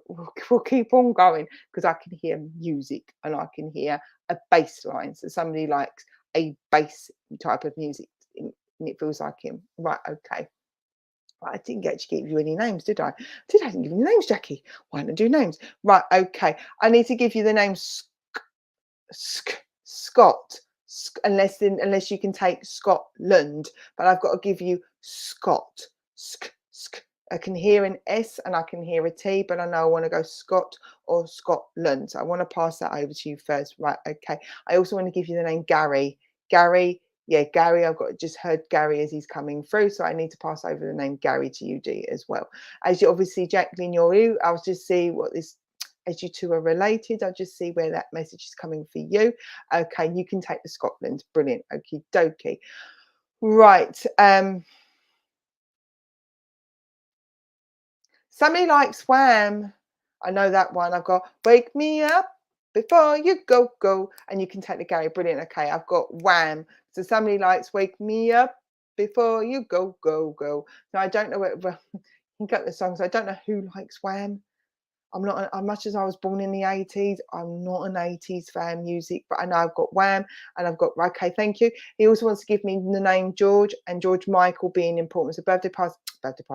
we'll keep on going, because I can hear music and I can hear a bass line. So somebody likes a bass type of music, and it feels like him. Right, okay. I didn't actually give you any names, did I? I didn't give you any names, Jackie. Why don't I do names? Right, okay. I need to give you the name Scott, unless you can take Scotland, but I've got to give you Scott. I can hear an S and I can hear a T, but I know I want to go Scott or Scotland. So I want to pass that over to you first. Right, okay. I also want to give you the name Gary. Gary, yeah, Gary. I've just heard Gary as he's coming through, so I need to pass over the name Gary to you, Dee, as well. As you obviously, Jacqueline, you're you. I'll just see what this as you two are related. I just see where that message is coming for you. Okay, you can take the Scotland. Brilliant. Okie dokie. Right. Somebody likes Wham. I know that one. I've got Wake Me Up Before You Go Go. And you can take the Gary. Brilliant. Okay, I've got Wham. So somebody likes Wake Me Up Before You Go Go Go. Now I don't know whether you can get the songs. I don't know who likes Wham. I'm not, as much as I was born in the 80s, I'm not an 80s fan music, but I know I've got Wham and I've got, okay, thank you. He also wants to give me the name George and George Michael being important. So birthday party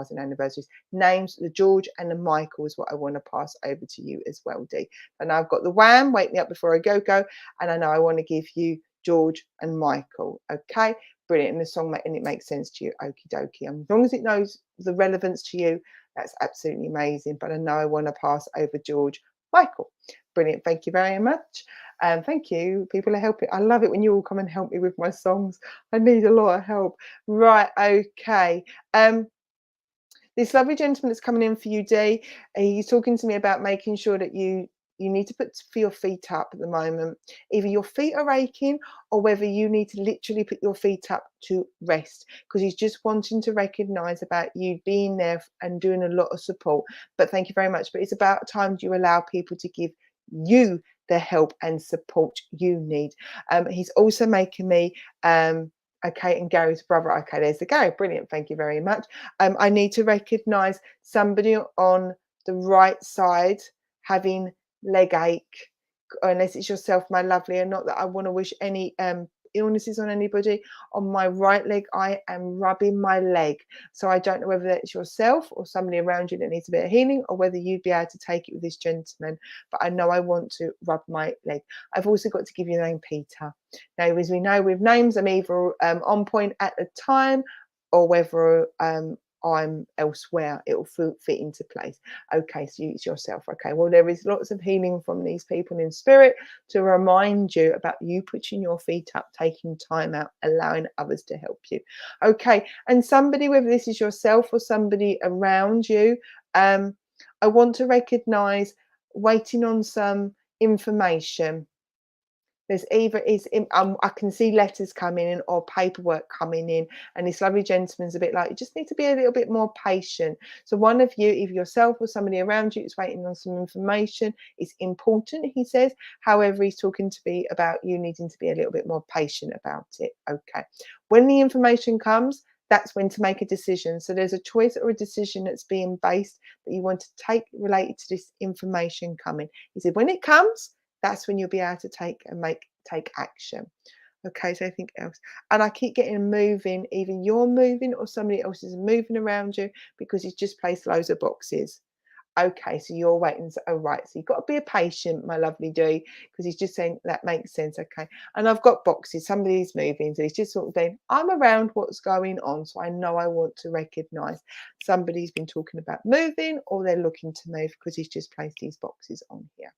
and anniversaries, names, the George and the Michael is what I want to pass over to you as well, Dee. And I've got the Wham, Wake Me Up Before I Go Go, and I know I want to give you George and Michael, okay? Brilliant, and the song, and it makes sense to you, okie dokie. As long as it knows the relevance to you, that's absolutely amazing. But I know I want to pass over George Michael. Brilliant. Thank you very much. Thank you. People are helping. I love it when you all come and help me with my songs. I need a lot of help. Right. Okay. This lovely gentleman that's coming in for you, Dee, he's talking to me about making sure that you need to put your feet up at the moment. Either your feet are aching or whether you need to literally put your feet up to rest, because he's just wanting to recognize about you being there and doing a lot of support. But thank you very much. But it's about time you allow people to give you the help and support you need. He's also making me okay, and Gary's brother. Okay, there's the Gary. Brilliant. Thank you very much. I need to recognize somebody on the right side having leg ache, unless it's yourself, my lovely, and not that I want to wish any illnesses on anybody. On my right leg, I am rubbing my leg. So I don't know whether that's yourself or somebody around you that needs a bit of healing, or whether you'd be able to take it with this gentleman. But I know I want to rub my leg. I've also got to give you the name Peter. Now, as we know with names, I'm either on point at the time or whether I'm elsewhere, it will fit into place. Okay, so it's yourself. Okay, well, there is lots of healing from these people in spirit to remind you about you putting your feet up, taking time out, allowing others to help you. Okay, and somebody, whether this is yourself or somebody around you, I want to recognize waiting on some information. There's either I can see letters coming in or paperwork coming in, and this lovely gentleman's a bit like, you just need to be a little bit more patient. So one of you, either yourself or somebody around you, is waiting on some information. It's important, he says. However, he's talking to me about you needing to be a little bit more patient about it. Okay. When the information comes, that's when to make a decision. So there's a choice or a decision that's being based that you want to take related to this information coming. He said, when it comes, that's when you'll be able to take action. Okay, so anything else? And I keep getting moving, either you're moving or somebody else is moving around you, because he's just placed loads of boxes. Okay, so you're waiting. So, oh, right. So you've got to be a patient, my lovely Dee, because he's just saying that makes sense. Okay. And I've got boxes. Somebody's moving. So he's just sort of saying, I'm around what's going on. So I know I want to recognize somebody's been talking about moving, or they're looking to move, because he's just placed these boxes on here.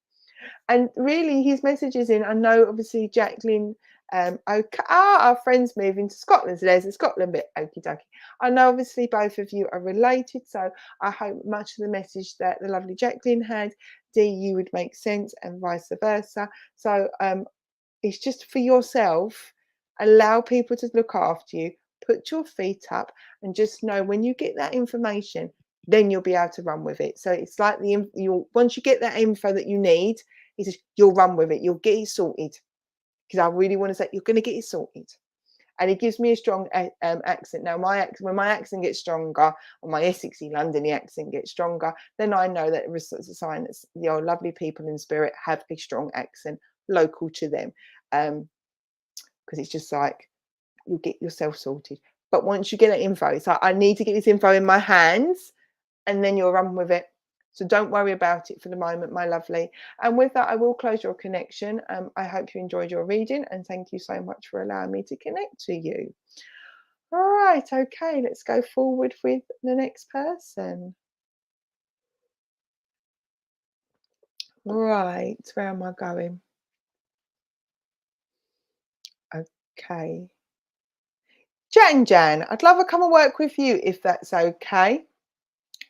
And really, his message is in. I know, obviously, Jacqueline. Our friend's moving to Scotland. So there's a Scotland bit. Okie dokie. I know, obviously, both of you are related. So I hope much of the message that the lovely Jacqueline had, Dee, you would make sense, and vice versa. So it's just for yourself. Allow people to look after you. Put your feet up, and just know when you get that information, then you'll be able to run with it. So it's like once you get that info that you need, he says you'll run with it. You'll get it sorted. Because I really want to say you're going to get it sorted. And he gives me a strong accent. Now, when my accent gets stronger, or my Essexy Londony accent gets stronger, then I know that it's a sign that your lovely people in spirit have a strong accent local to them. Because it's just like, you'll get yourself sorted. But once you get that info, it's like, I need to get this info in my hands, and then you'll run with it. So don't worry about it for the moment, my lovely. And with that, I will close your connection. I hope you enjoyed your reading, and thank you so much for allowing me to connect to you. All right, okay, let's go forward with the next person. Right, where am I going? Okay. Jan, I'd love to come and work with you if that's okay.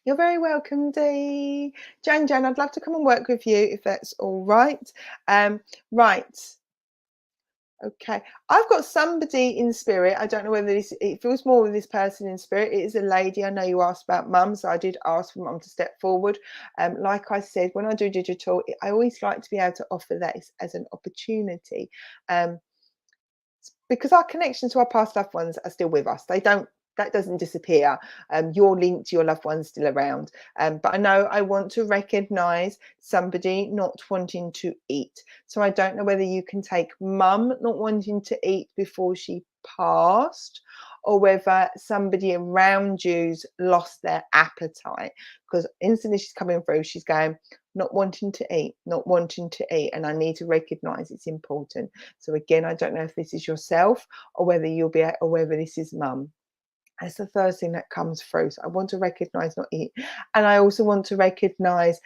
You're very welcome, Dee. Jan, I'd love to come and work with you if that's all right. Right. Okay, I've got somebody in spirit. I don't know whether it feels more with this person in spirit. It is a lady. I know you asked about mum, so I did ask for mum to step forward. Like I said, when I do digital, I always like to be able to offer that as an opportunity. Because our connections to our past loved ones are still with us. That doesn't disappear. Your link to your loved ones still around. But I know I want to recognize somebody not wanting to eat. So I don't know whether you can take mum not wanting to eat before she passed, or whether somebody around you's lost their appetite. Because instantly she's coming through, she's going, not wanting to eat, not wanting to eat. And I need to recognize it's important. So again, I don't know if this is yourself or whether or whether this is mum. That's the first thing that comes through. So I want to recognize not eat. And I also want to recognize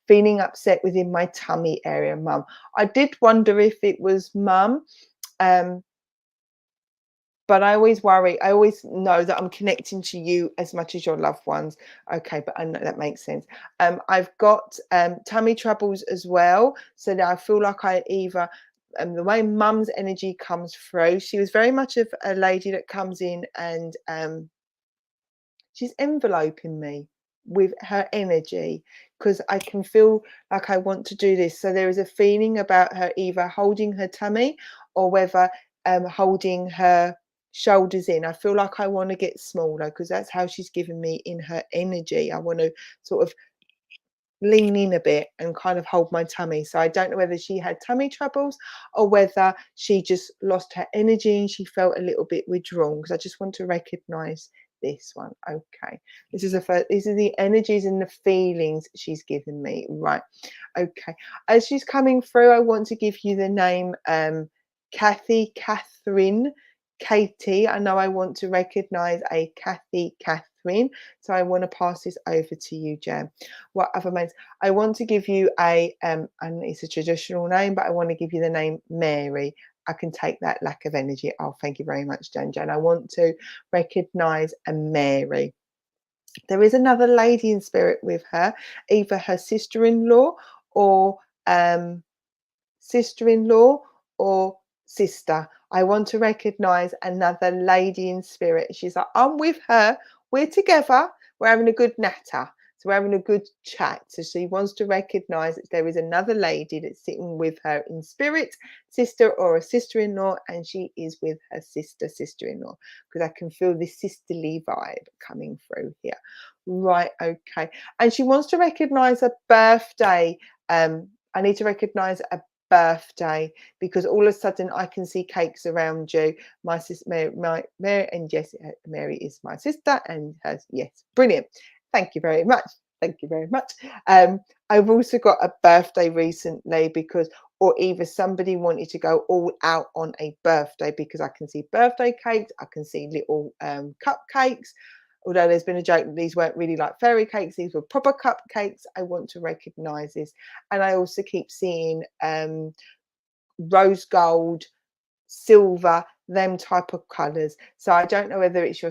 feeling upset within my tummy area, mum. I did wonder if it was mum. But I always worry. I always know that I'm connecting to you as much as your loved ones. Okay, but I know that makes sense. I've got tummy troubles as well. So now I feel like I either, the way mum's energy comes through, she was very much of a lady that comes in and she's enveloping me with her energy because I can feel like I want to do this. So there is a feeling about her either holding her tummy or whether holding her shoulders in. I feel like I want to get smaller because that's how she's given me in her energy. I want to sort of lean in a bit and kind of hold my tummy. So I don't know whether she had tummy troubles or whether she just lost her energy and she felt a little bit withdrawn, because I just want to recognize this one. Okay, this is these are the energies and the feelings she's given me. Right. Okay, as she's coming through, I want to give you the name Kathy, Catherine, Katie. I know I want to recognize a Kathy, Catherine, so I want to pass this over to you, Jan. What other names? I want to give you and it's a traditional name, but I want to give you the name Mary. I can take that lack of energy. Oh, thank you very much, Jan. I want to recognize a Mary. There is another lady in spirit with her, either her sister-in-law or sister-in-law or sister. I want to recognize another lady in spirit. She's like, I'm with her. We're together. We're having a good natter. So we're having a good chat. So she wants to recognize that there is another lady that's sitting with her in spirit, sister or a sister-in-law, and she is with her sister-in-law, because I can feel this sisterly vibe coming through here. Right, okay. And she wants to recognize a birthday. I need to recognize a birthday, because all of a sudden I can see cakes around you. My sister Mary, and yes, Mary is my sister, and hers, yes, brilliant. Thank you very much. Thank you very much. I've also got a birthday recently, because or either somebody wanted to go all out on a birthday, because I can see birthday cakes, I can see little cupcakes. Although there's been a joke that these weren't really like fairy cakes, these were proper cupcakes. I want to recognize this. And I also keep seeing rose gold, silver, them type of colors. So I don't know whether it's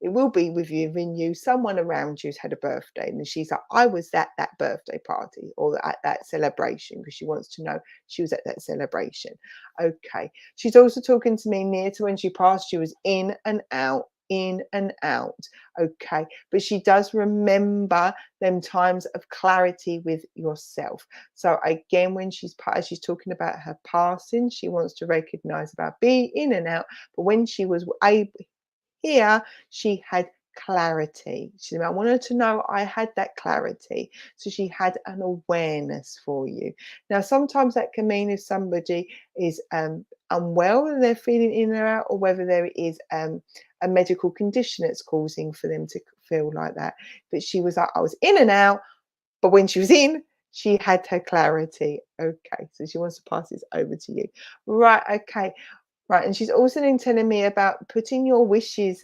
it will be with you, someone around you's had a birthday, and she's like, I was at that birthday party or at that celebration, because she wants to know she was at that celebration. Okay, she's also talking to me near to when she passed. She was in and out, in and out. Okay, but she does remember them times of clarity with yourself. So again, when she's talking about her passing, she wants to recognize about being in and out, but when she was able here, she had clarity. She said, I wanted to know I had that clarity. So she had an awareness for you. Now, sometimes that can mean if somebody is unwell and they're feeling in or out, or whether there is a medical condition that's causing for them to feel like that. But she was like, I was in and out, but when she was in, she had her clarity. Okay, so she wants to pass this over to you. Right, okay. Right, and she's also been telling me about putting your wishes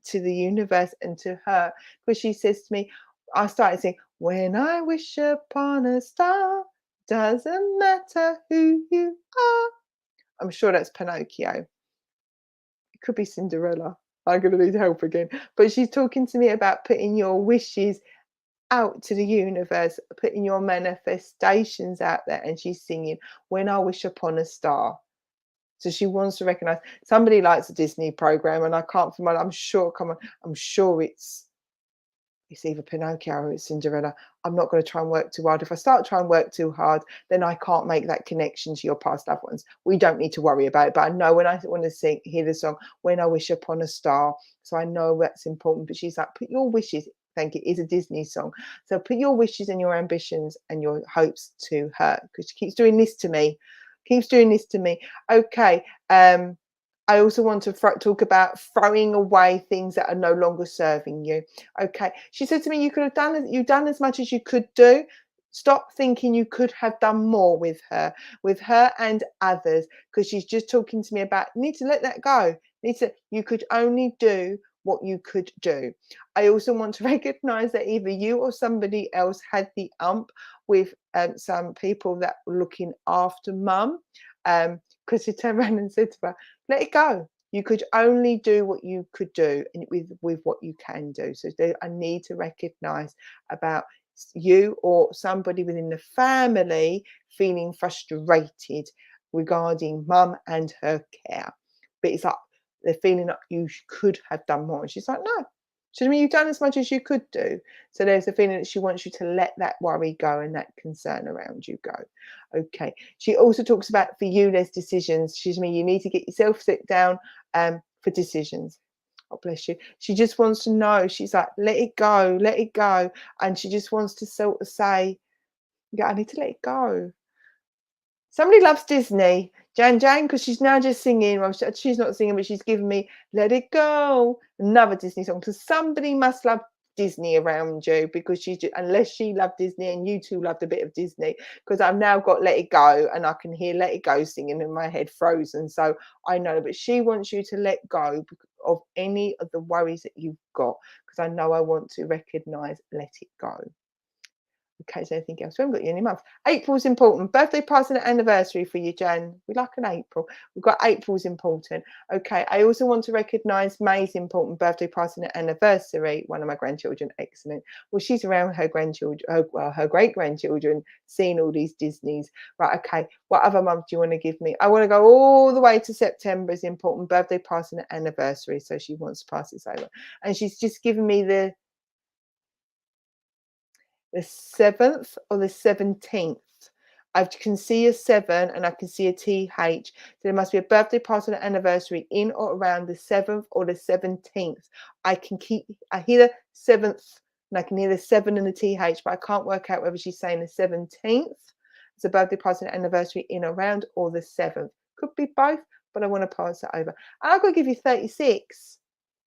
to the universe and to her, because she says to me, I started saying, when I wish upon a star, doesn't matter who you are. I'm sure that's Pinocchio. It could be Cinderella. I'm going to need help again. But she's talking to me about putting your wishes out to the universe, putting your manifestations out there. And she's singing When I Wish Upon a Star. So she wants to recognize somebody likes a Disney program, and I can't find. I'm sure. Come on, I'm sure it's either Pinocchio or it's Cinderella. I'm not going to try and work too hard. If I start trying to work too hard, then I can't make that connection to your past loved ones. We don't need to worry about it. But I know when I want to hear the song When I Wish Upon a Star, so I know that's important. But she's like, put your wishes. Thank you. It is a Disney song. So put your wishes and your ambitions and your hopes to her, because she keeps doing this to me. Okay. I also want to talk about throwing away things that are no longer serving you. Okay. She said to me, you've done as much as you could do. Stop thinking you could have done more with her and others, because she's just talking to me about need to let that go. You could only do what you could do. I also want to recognize that either you or somebody else had the with some people that were looking after mum, because she turned around and said to her, let it go. You could only do what you could do with what you can do. So I need to recognize about you or somebody within the family feeling frustrated regarding mum and her care. But it's like they're feeling like you could have done more. And she's like, no. So I mean, you've done as much as you could do. So there's a feeling that she wants you to let that worry go and that concern around you go. Okay. She also talks about for you, there's decisions. She's me, you need to get yourself sit down for decisions. Oh, bless you. She just wants to know. She's like, let it go, let it go. And she just wants to sort of say, yeah, I need to let it go. Somebody loves Disney. Jan, because she's now just singing. Well, she's not singing, but she's giving me Let It Go, another Disney song. So somebody must love Disney around you, because unless she loved Disney and you two loved a bit of Disney, because I've now got Let It Go and I can hear Let It Go singing in my head, Frozen. So I know, but she wants you to let go of any of the worries that you've got, because I know I want to recognize Let It Go. Okay, so anything else? We haven't got you any months. April's important. Birthday, party, and anniversary for you, Jan. We like an April. We've got April's important. Okay, I also want to recognise May's important. Birthday, party, and anniversary. One of my grandchildren. Excellent. Well, she's around her grandchildren, her great-grandchildren, seeing all these Disneys. Right, okay. What other month do you want to give me? I want to go all the way to September is important. Birthday, party, and anniversary. So she wants to pass this over. And she's just given me the 7th or the 17th. I can see a 7 and I can see a TH. So there must be a birthday, party, and anniversary in or around the 7th or the 17th. I hear the 7th and I can hear the 7 and the TH, but I can't work out whether she's saying the 17th. It's a birthday, party, and anniversary in around, or the 7th. Could be both, but I want to pass it over. And I've got to give you 36.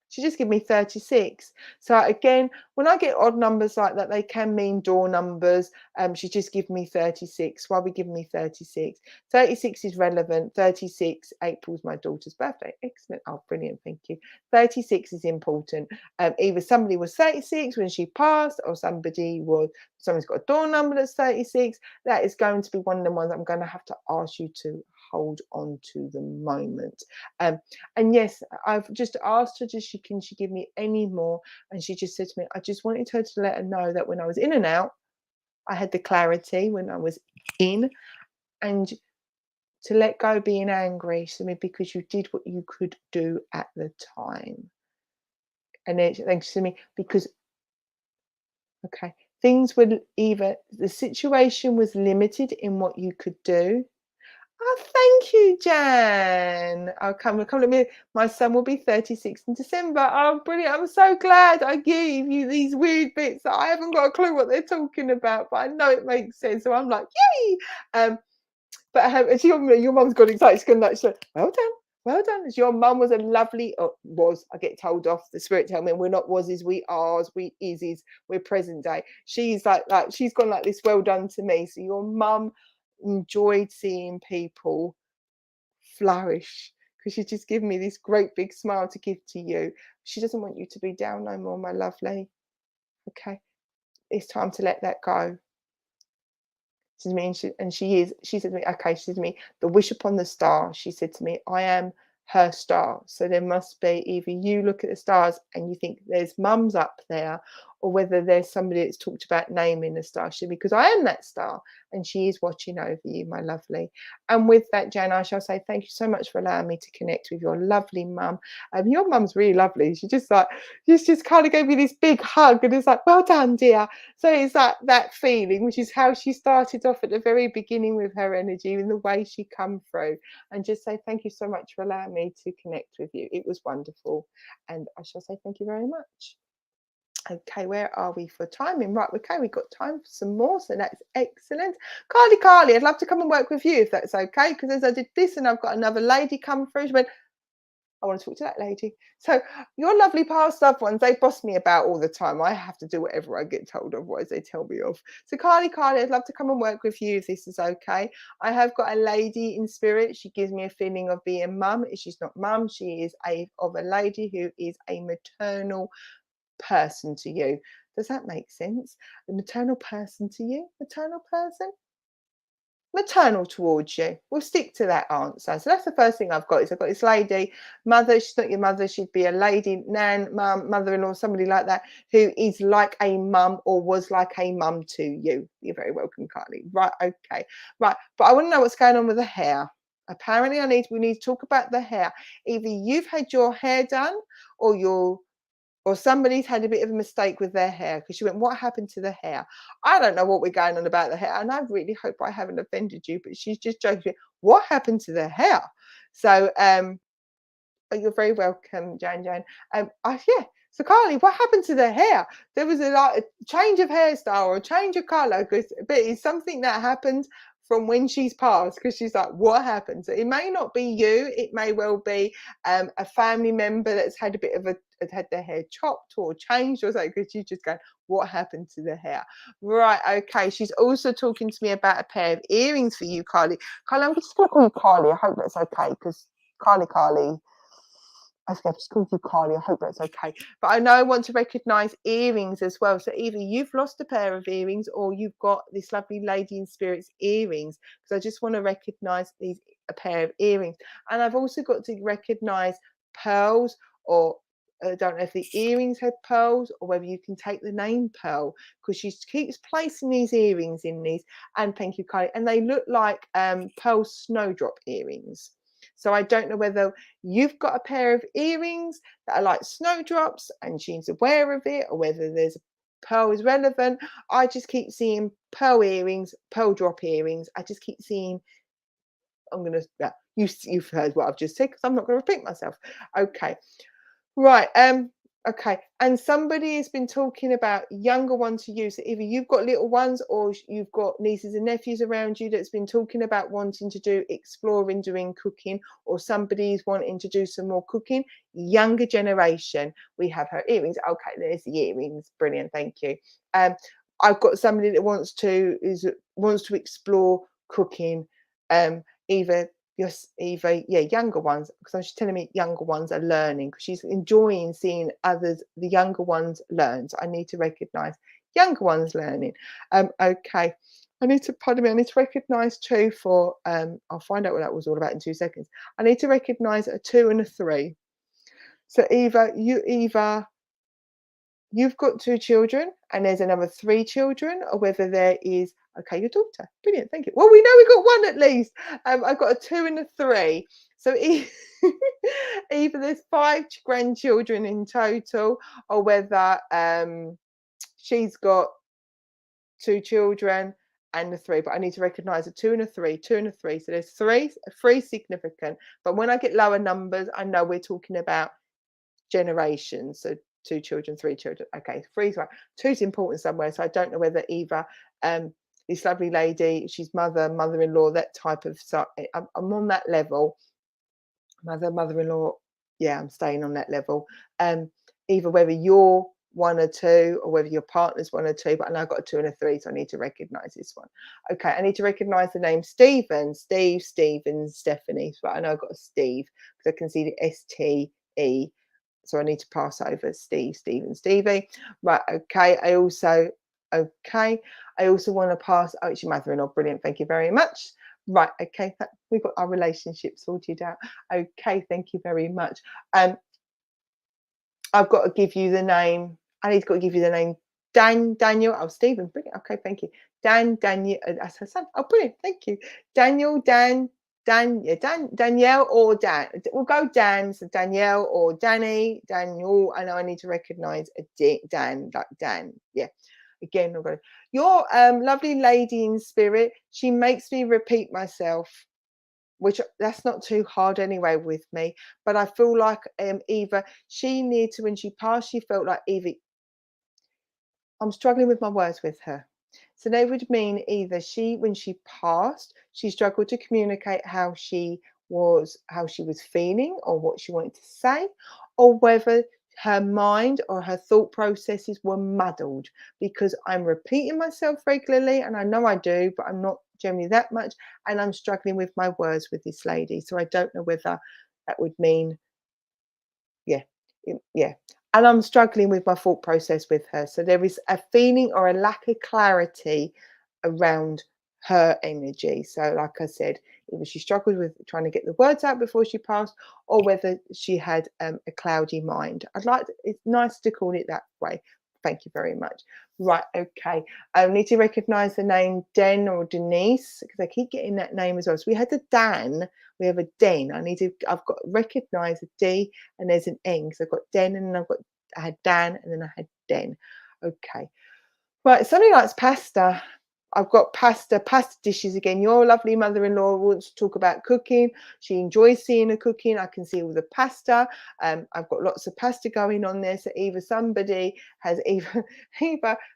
She just gave me 36. So again, when I get odd numbers like that, they can mean door numbers. She just gave me 36. Why are we giving me 36? 36 is relevant. 36, April's my daughter's birthday. Excellent. Oh, brilliant. Thank you. 36 is important. Either somebody was 36 when she passed, or someone's got a door number that's 36. That is going to be one of the ones I'm going to have to ask you to hold on to the moment. And yes, I've just asked her, can she give me any more? And she just said to me, I just wanted her to let her know that when I was in and out, I had the clarity when I was in, and to let go being angry to me, because you did what you could do at the time. And then thanks to me, because okay, things were either the situation was limited in what you could do. Oh, thank you, Jan. Come to me. My son will be 36 in December. Oh, brilliant. I'm so glad I gave you these weird bits that I haven't got a clue what they're talking about, but I know it makes sense. So I'm like, yay. But your mum's got excited. She's going like, well done. Well done. Your mum was a lovely, I get told off, the spirit tell me, we're not wases, we ares, we ises, we're present day. She's like she's gone like this, well done to me. So your mum enjoyed seeing people flourish, because she's just given me this great big smile to give to you. She doesn't want you to be down no more, my lovely. Okay, it's time to let that go. She said to me, okay, she said to me, the wish upon the star. She said to me, I am her star. So there must be either you look at the stars and you think there's mums up there, or whether there's somebody that's talked about naming the star, because I am that star and she is watching over you, my lovely. And with that, Jan, I shall say thank you so much for allowing me to connect with your lovely mum. Your mum's really lovely. She just kind of gave me this big hug and it's like, well done, dear. So it's that feeling, which is how she started off at the very beginning with her energy and the way she come through. And just say thank you so much for allowing me to connect with you. It was wonderful. And I shall say thank you very much. Okay, where are we for timing? Right, okay, we've got time for some more, so that's excellent. Carly, I'd love to come and work with you if that's okay, because as I did this and I've got another lady come through, she went, I want to talk to that lady. So your lovely past loved ones, they boss me about all the time. I have to do whatever I get told, otherwise they tell me off. So Carly, I'd love to come and work with you if this is okay. I have got a lady in spirit. She gives me a feeling of being mum. She's not mum. She is of a lady who is a maternal person to you. Does that make sense? The maternal person to you? Maternal person? Maternal towards you. We'll stick to that answer. So that's the first thing I've got. Is I've got this lady, mother. She's not your mother. She'd be a lady, nan, mum, mother-in-law, somebody like that, who is like a mum or was like a mum to you. You're very welcome, Carly. Right, okay. Right, but I want to know what's going on with the hair. Apparently, we need to talk about the hair. Either you've had your hair done or somebody's had a bit of a mistake with their hair, because she went, what happened to the hair? I don't know what we're going on about the hair, and I really hope I haven't offended you, but she's just joking. What happened to the hair? So you're very welcome, Jan. So Carly, what happened to the hair? There was a change of hairstyle or a change of colour, but it's something that happened from when she's passed, because she's like, what happened? So it may not be you, it may well be a family member that's had a bit of had their hair chopped or changed or something, because she's just going, what happened to the hair? Right, okay. She's also talking to me about a pair of earrings for you, Carly. Carly, I'm just going to call you Carly. I hope that's okay, because Carly. I've just called you Carly. I hope that's okay. But I know I want to recognise earrings as well. So either you've lost a pair of earrings or you've got this lovely lady in spirit's earrings. Because I just want to recognise a pair of earrings. And I've also got to recognise pearls, or I don't know if the earrings had pearls or whether you can take the name Pearl, because she keeps placing these earrings in these. And thank you, Carly. And they look like pearl snowdrop earrings. So I don't know whether you've got a pair of earrings that are like snowdrops and she's aware of it, or whether there's pearl is relevant. I just keep seeing pearl earrings, pearl drop earrings. I just keep seeing, you've heard what I've just said, because I'm not going to repeat myself. Okay. Right. Okay. And somebody has been talking about younger ones to you. So either you've got little ones or you've got nieces and nephews around you that's been talking about wanting to do exploring, doing cooking, or somebody's wanting to do some more cooking. Younger generation. We have her earrings. Okay, there's the earrings. Brilliant. Thank you. I've got somebody that wants to explore cooking. Younger ones, because she's telling me younger ones are learning, because she's enjoying seeing the younger ones learn. So I need to recognise younger ones learning. Okay. I need to recognise two for, I'll find out what that was all about in 2 seconds. I need to recognise a 2 and a 3. So you've got 2 children and there's another 3 children, or whether there is, okay, your daughter. Brilliant, thank you. Well, we know we got 1 at least. I've got a 2 and a 3. So either there's 5 grandchildren in total, or whether she's got 2 children and a 3. But I need to recognise a 2 and a 3, 2 and a 3. So there's 3 significant. But when I get lower numbers, I know we're talking about generations. So 2 children, 3 children. Okay, 3's right. 2's important somewhere. So I don't know whether either this lovely lady, she's mother-in-law, that type of stuff. I'm on that level. Mother-in-law. Yeah, I'm staying on that level. Either whether you're 1 or 2, or whether your partner's 1 or 2, but I know I've got a 2 and a 3, so I need to recognise this one. Okay, I need to recognise the name Stephen, Stephen, Stephanie. So I know I've got a Steve, because I can see the S-T-E. So I need to pass over Stephen, Stevie. Right, okay. I also want to pass, it's your mother-in-law. Brilliant, thank you very much. Right, okay, we've got our relationship sorted out. Okay, thank you very much. I've got to give you the name. I need to give you the name Daniel. Oh, Stephen, brilliant. Okay, thank you. Daniel, that's her son. Oh, brilliant, thank you. Danielle or Dan. We'll go Dan, so Danielle or Danny, Daniel. I know I need to recognise a Dan, like Dan. Yeah. Again, I'm going. Your lovely lady in spirit. She makes me repeat myself, which that's not too hard anyway with me. But I feel like either she needed to, when she passed, she felt like either I'm struggling with my words with her. So they would mean either when she passed, she struggled to communicate how she was feeling or what she wanted to say, or whether her mind or her thought processes were muddled, because I'm repeating myself regularly, and I know I do, but I'm not generally that much, and I'm struggling with my words with this lady. So I don't know whether that would mean, yeah, yeah. And I'm struggling with my thought process with her. So there is a feeling or a lack of clarity around her energy. So like I said, either she struggled with trying to get the words out before she passed, or whether she had a cloudy mind. It's nice to call it that way. Thank you very much. Right, okay. I need to recognise the name Den or Denise, because I keep getting that name as well. So we had a Dan, we have a Den. I've got to recognise a D and there's an N. So I've got Den, and then I had Dan, and then I had Den. Okay. Right, somebody likes pasta. I've got pasta dishes again. Your lovely mother-in-law wants to talk about cooking. She enjoys seeing the cooking. I can see all the pasta. I've got lots of pasta going on there. So either somebody has either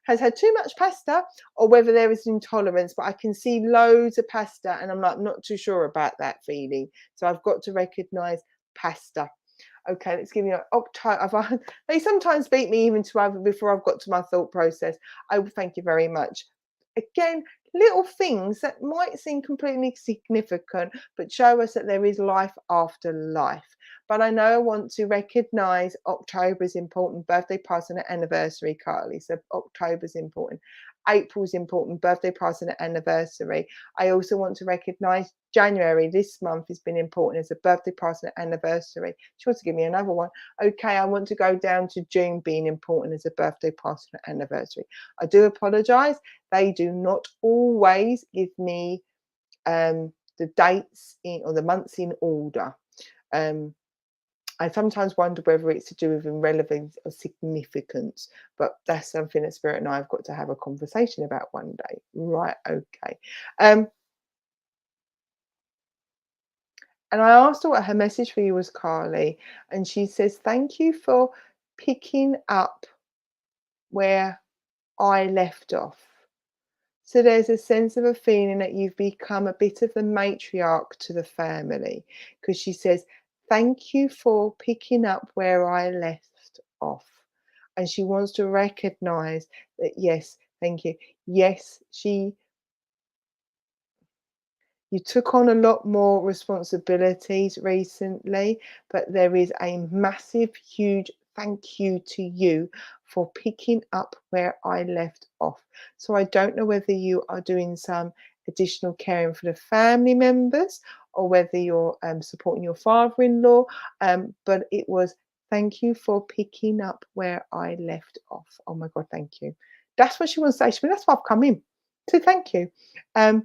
has had too much pasta, or whether there is intolerance. But I can see loads of pasta, and I'm not too sure about that feeling. So I've got to recognise pasta. Okay, let's give you an October. They sometimes beat me even to over before I've got to my thought process. Thank you very much. Again, little things that might seem completely insignificant, but show us that there is life after life. But I know I want to recognise October is important. Birthday, passing, and anniversary, Carly. So October is important. April's important. Birthday, passing, and anniversary. I also want to recognise January. This month has been important as a birthday, passing, and anniversary. She wants to give me another one. Okay, I want to go down to June being important as a birthday, passing, and anniversary. I do apologise. They do not always give me the dates or the months in order. I sometimes wonder whether it's to do with irrelevance or significance, but that's something that Spirit and I have got to have a conversation about one day. Right, okay. And I asked her what her message for you was, Carly, and she says, thank you for picking up where I left off. So there's a sense of a feeling that you've become a bit of the matriarch to the family, because she says, thank you for picking up where I left off. And she wants to recognize that, yes, thank you. Yes, you took on a lot more responsibilities recently, but there is a massive, huge thank you to you for picking up where I left off. So I don't know whether you are doing some additional caring for the family members, or whether you're supporting your father-in-law, but it was thank you for picking up where I left off. Oh my God, thank you. That's what she wants to say. That's why I've come in. So thank you. And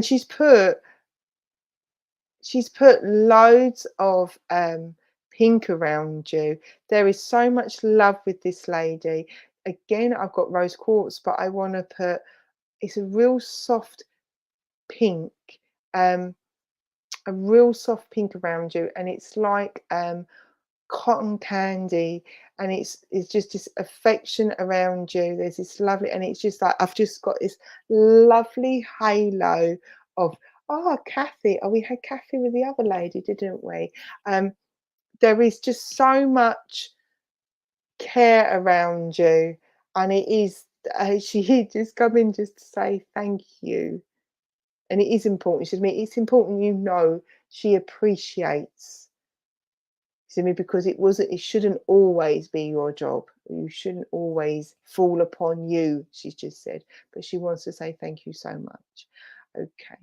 she's put loads of pink around you. There is so much love with this lady. Again, I've got rose quartz, but I want to put, it's a real soft pink, a real soft pink around you, and it's like cotton candy, and it's just this affection around you. There's this lovely, and it's just like I've just got this lovely halo of, oh, Kathy. Oh, we had Kathy with the other lady, didn't we? There is just so much care around you, and it is she just come in just to say thank you. And it is important. She said to me, it's important, you know, she appreciates. She said, because it shouldn't always be your job. You shouldn't always fall upon you, she's just said. But she wants to say thank you so much. Okay.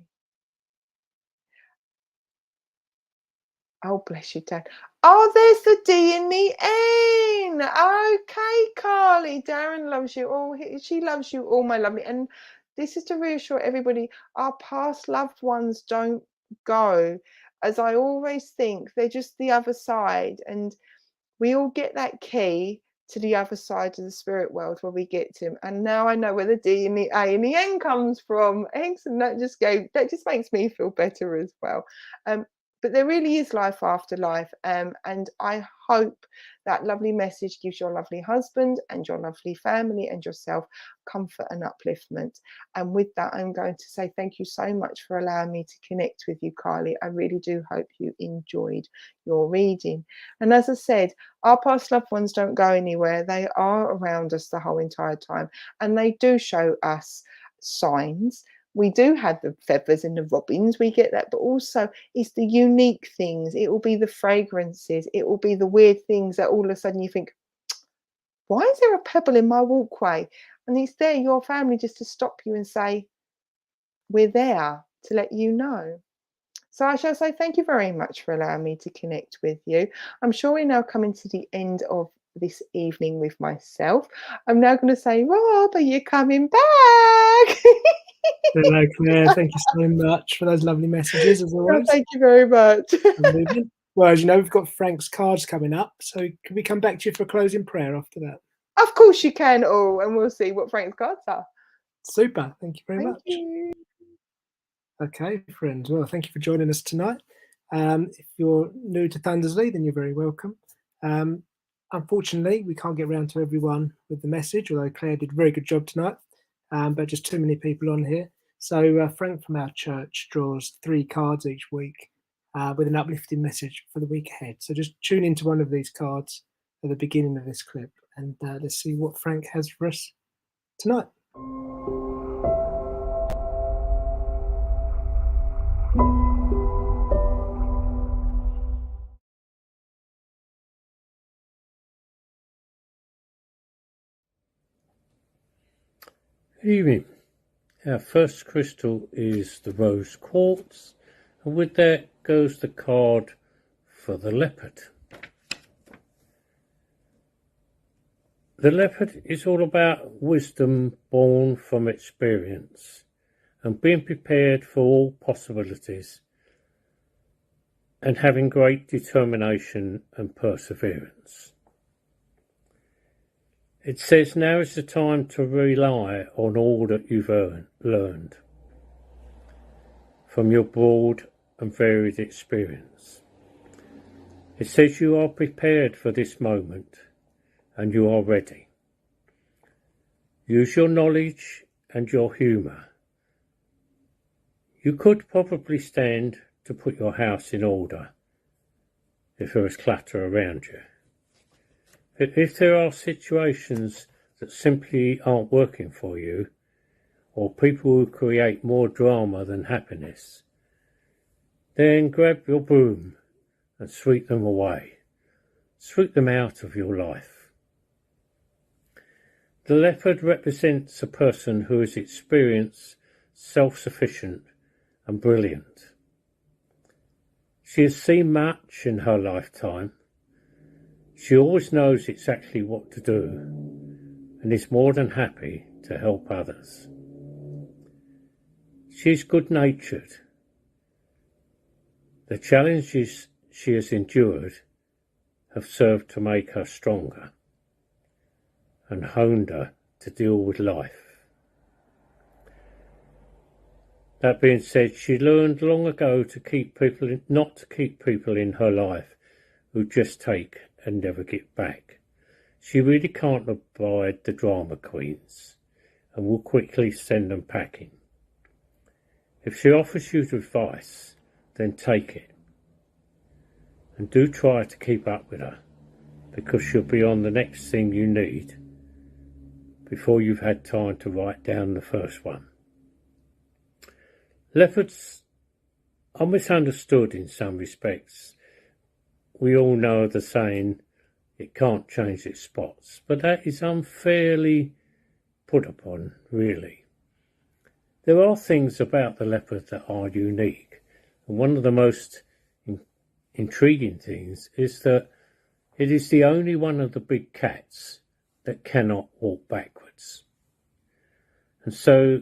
Oh, bless you, Dad. Oh, there's the D in the N. Okay, Carly. Darren loves you all. She loves you all, my lovely. And this is to reassure everybody, our past loved ones don't go. As I always think, they're just the other side. And we all get that key to the other side of the spirit world where we get to him. And now I know where the D and the A and the N comes from. Excellent. That just makes me feel better as well. But there really is life after life. And I hope that lovely message gives your lovely husband and your lovely family and yourself comfort and upliftment. And with that, I'm going to say thank you so much for allowing me to connect with you, Carly. I really do hope you enjoyed your reading. And as I said, our past loved ones don't go anywhere. They are around us the whole entire time. And they do show us signs. We do have the feathers and the robins, we get that, but also it's the unique things. It will be the fragrances. It will be the weird things that all of a sudden you think, why is there a pebble in my walkway? And it's there, your family, just to stop you and say, we're there to let you know. So I shall say thank you very much for allowing me to connect with you. I'm sure we're now coming to the end of this evening with myself. I'm now going to say, Rob, are you coming back? Hello, Claire. Thank you so much for those lovely messages, as always. Thank you very much. Well, as you know, we've got Frank's cards coming up, so can we come back to you for a closing prayer after that? Of course you can, all, and we'll see what Frank's cards are. Super. Thank you very Thank much. you. Okay, friends. Well, thank you for joining us tonight. If you're new to Thundersley, then you're very welcome. Unfortunately, we can't get round to everyone with the message, although Claire did a very good job tonight. But just too many people on here. So Frank from our church draws 3 cards each week with an uplifting message for the week ahead. So just tune into one of these cards at the beginning of this clip, and let's see what Frank has for us tonight. Evening. Our first crystal is the rose quartz, and with that goes the card for the leopard. The leopard is all about wisdom born from experience and being prepared for all possibilities and having great determination and perseverance. It says now is the time to rely on all that you've learned from your broad and varied experience. It says you are prepared for this moment and you are ready. Use your knowledge and your humour. You could probably stand to put your house in order if there was clutter around you. But if there are situations that simply aren't working for you, or people who create more drama than happiness, then grab your broom and sweep them away. Sweep them out of your life. The leopard represents a person who is experienced, self-sufficient and brilliant. She has seen much in her lifetime. She always knows exactly what to do and is more than happy to help others. She is good-natured. The challenges she has endured have served to make her stronger and honed her to deal with life. That being said, she learned long ago to not to keep people in her life who just take and never get back. She really can't abide the drama queens and will quickly send them packing. If she offers you advice, then take it. And do try to keep up with her, because she'll be on the next thing you need before you've had time to write down the first one. Leopards are misunderstood in some respects. We all know the saying, it can't change its spots, but that is unfairly put upon, really. There are things about the leopard that are unique, and one of the most intriguing things is that it is the only one of the big cats that cannot walk backwards. And so,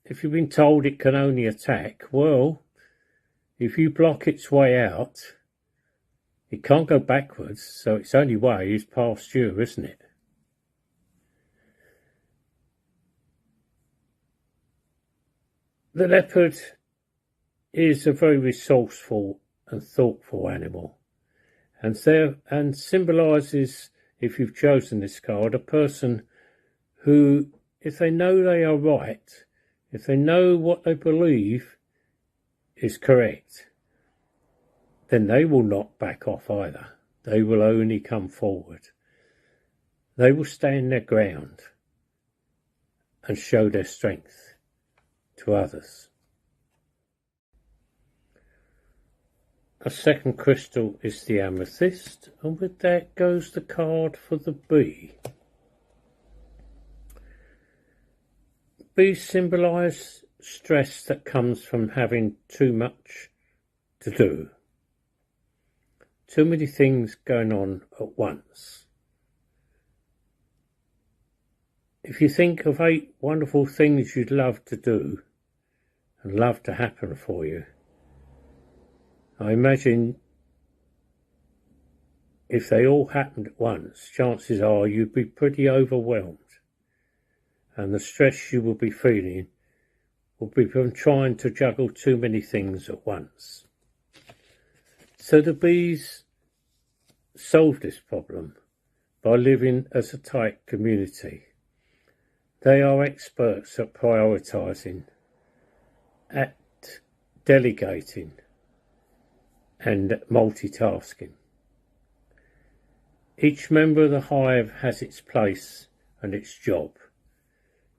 if you've been told it can only attack, well, if you block its way out, it can't go backwards, so its only way is past you, isn't it? The leopard is a very resourceful and thoughtful animal, and symbolises, if you've chosen this card, a person who, if they know they are right, if they know what they believe is correct, then they will not back off either. They will only come forward. They will stand their ground and show their strength to others. A second crystal is the amethyst, and with that goes the card for the bee. Bees symbolise stress that comes from having too much to do. Too many things going on at once. If you think of 8 wonderful things you'd love to do and love to happen for you, I imagine if they all happened at once, chances are you'd be pretty overwhelmed, and the stress you will be feeling will be from trying to juggle too many things at once. So the bees solve this problem by living as a tight community. They are experts at prioritising, at delegating, and multitasking. Each member of the hive has its place and its job,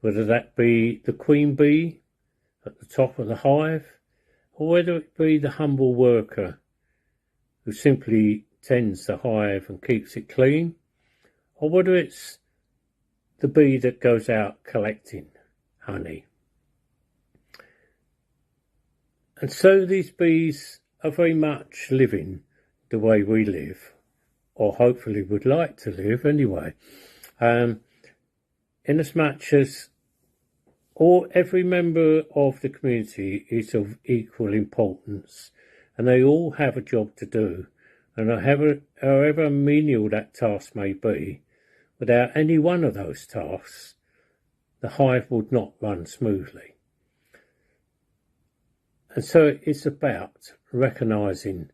whether that be the queen bee at the top of the hive, or whether it be the humble worker who simply tends the hive and keeps it clean, or whether it's the bee that goes out collecting honey. And so these bees are very much living the way we live, or hopefully would like to live anyway, inasmuch as every member of the community is of equal importance, and they all have a job to do, and however menial that task may be, without any one of those tasks, the hive would not run smoothly. And so it's about recognising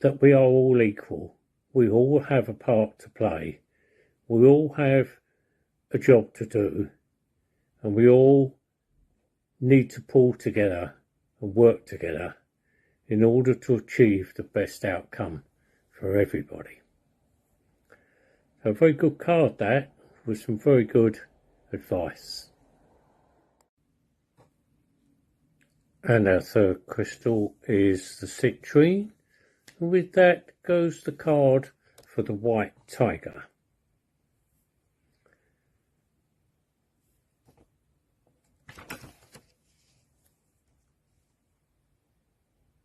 that we are all equal. We all have a part to play. We all have a job to do. And we all need to pull together and work together in order to achieve the best outcome for everybody. So a very good card, that, with some very good advice. And our third crystal is the citrine. And with that goes the card for the white tiger.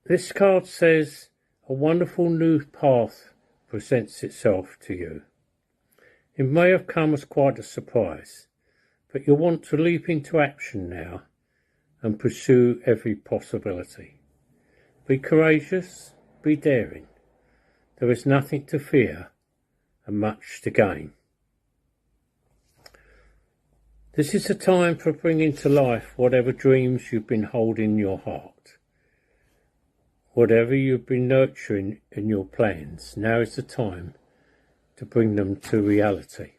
This card says, a wonderful new path presents itself to you. It may have come as quite a surprise, but you'll want to leap into action now and pursue every possibility. Be courageous, be daring. There is nothing to fear and much to gain. This is a time for bringing to life whatever dreams you've been holding in your heart. Whatever you've been nurturing in your plans, now is the time to bring them to reality.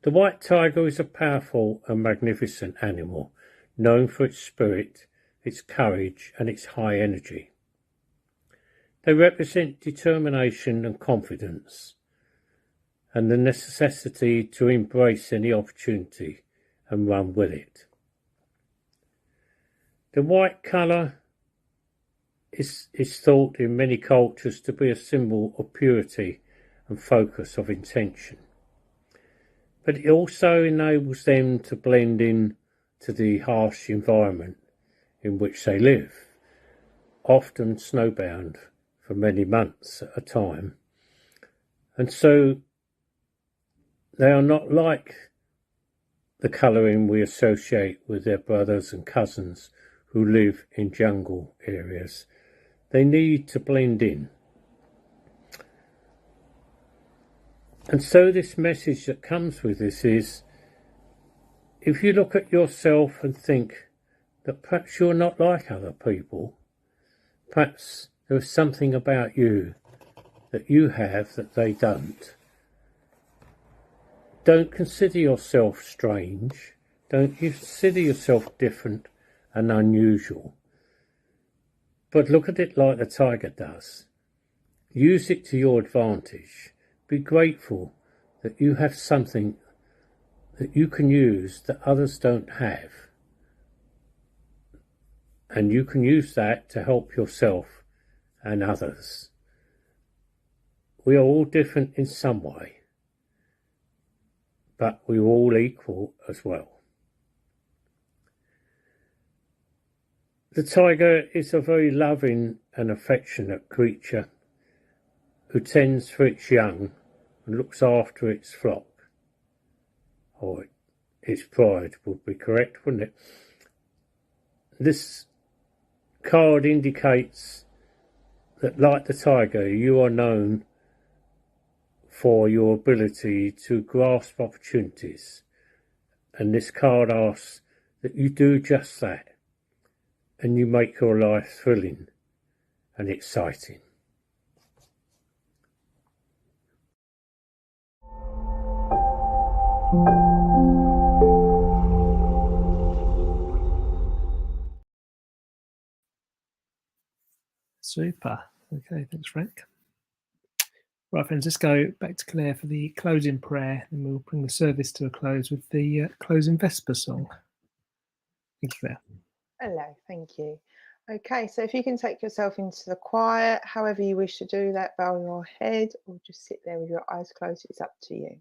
The white tiger is a powerful and magnificent animal, known for its spirit, its courage, and its high energy. They represent determination and confidence, and the necessity to embrace any opportunity and run with it. The white colour is thought in many cultures to be a symbol of purity and focus of intention. but it also enables them to blend in to the harsh environment in which they live, often snowbound for many months at a time. And so they are not like the colouring we associate with their brothers and cousins who live in jungle areas. They need to blend in. And so this message that comes with this is, if you look at yourself and think that perhaps you're not like other people, perhaps there is something about you that you have that they don't. Don't consider yourself strange. Don't consider yourself different and unusual. But look at it like the tiger does. Use it to your advantage. Be grateful that you have something that you can use that others don't have. And you can use that to help yourself and others. We are all different in some way, but we're all equal as well. The tiger is a very loving and affectionate creature who tends for its young and looks after its flock. Or its pride would be correct, wouldn't it? This card indicates that, like the tiger, you are known for your ability to grasp opportunities. And this card asks that you do just that, and you make your life thrilling and exciting. Super. Okay, thanks, Frank. Right, friends, let's go back to Claire for the closing prayer, and we'll bring the service to a close with the closing Vesper song. Thank you, Claire. Hello, thank you. Okay, so if you can take yourself into the quiet, however you wish to do that, bow your head or just sit there with your eyes closed, it's up to you.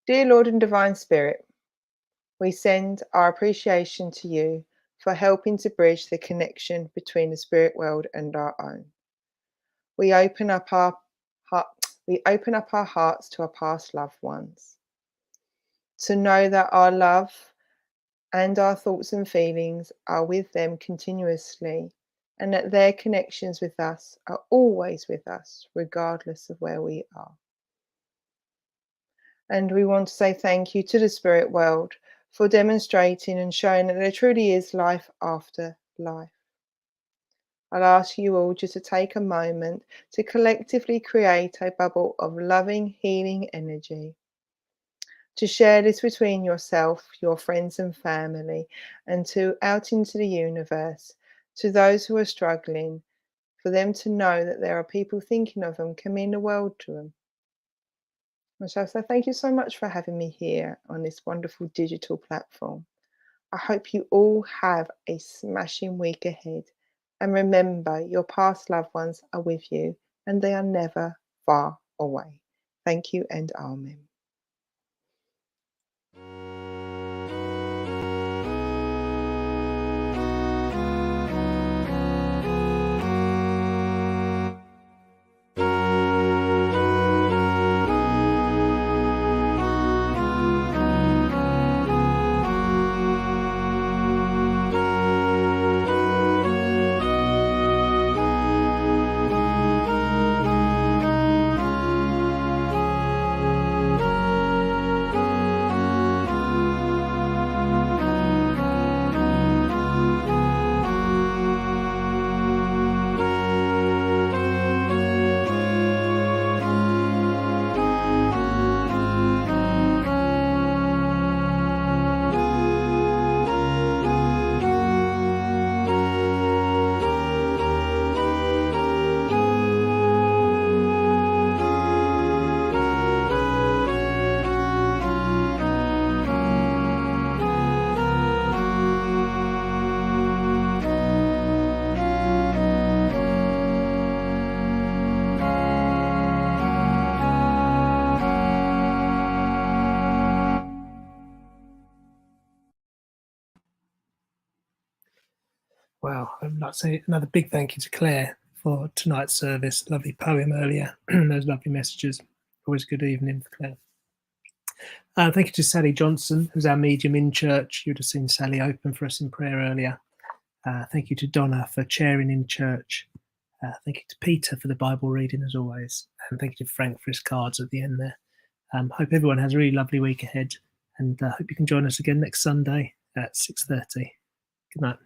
Dear Lord and Divine Spirit, we send our appreciation to you for helping to bridge the connection between the spirit world and our own. We open up our hearts to our past loved ones, to know that our love and our thoughts and feelings are with them continuously, and that their connections with us are always with us, regardless of where we are. And we want to say thank you to the spirit world for demonstrating and showing that there truly is life after life. I'll ask you all just to take a moment to collectively create a bubble of loving, healing energy, to share this between yourself, your friends and family, and to out into the universe, to those who are struggling, for them to know that there are people thinking of them, can mean the world to them. And so thank you so much for having me here on this wonderful digital platform. I hope you all have a smashing week ahead. And remember, your past loved ones are with you and they are never far away. Thank you and Amen. I'd say another big thank you to Claire for tonight's service. Lovely poem earlier, those lovely messages. Always a good evening for Claire. Thank you to Sally Johnson, who's our medium in church. You'd have seen Sally open for us in prayer earlier. Thank you to Donna for chairing in church. Thank you to Peter for the Bible reading as always. And thank you to Frank for his cards at the end there. Hope everyone has a really lovely week ahead, and hope you can join us again next Sunday at 6:30. Good night.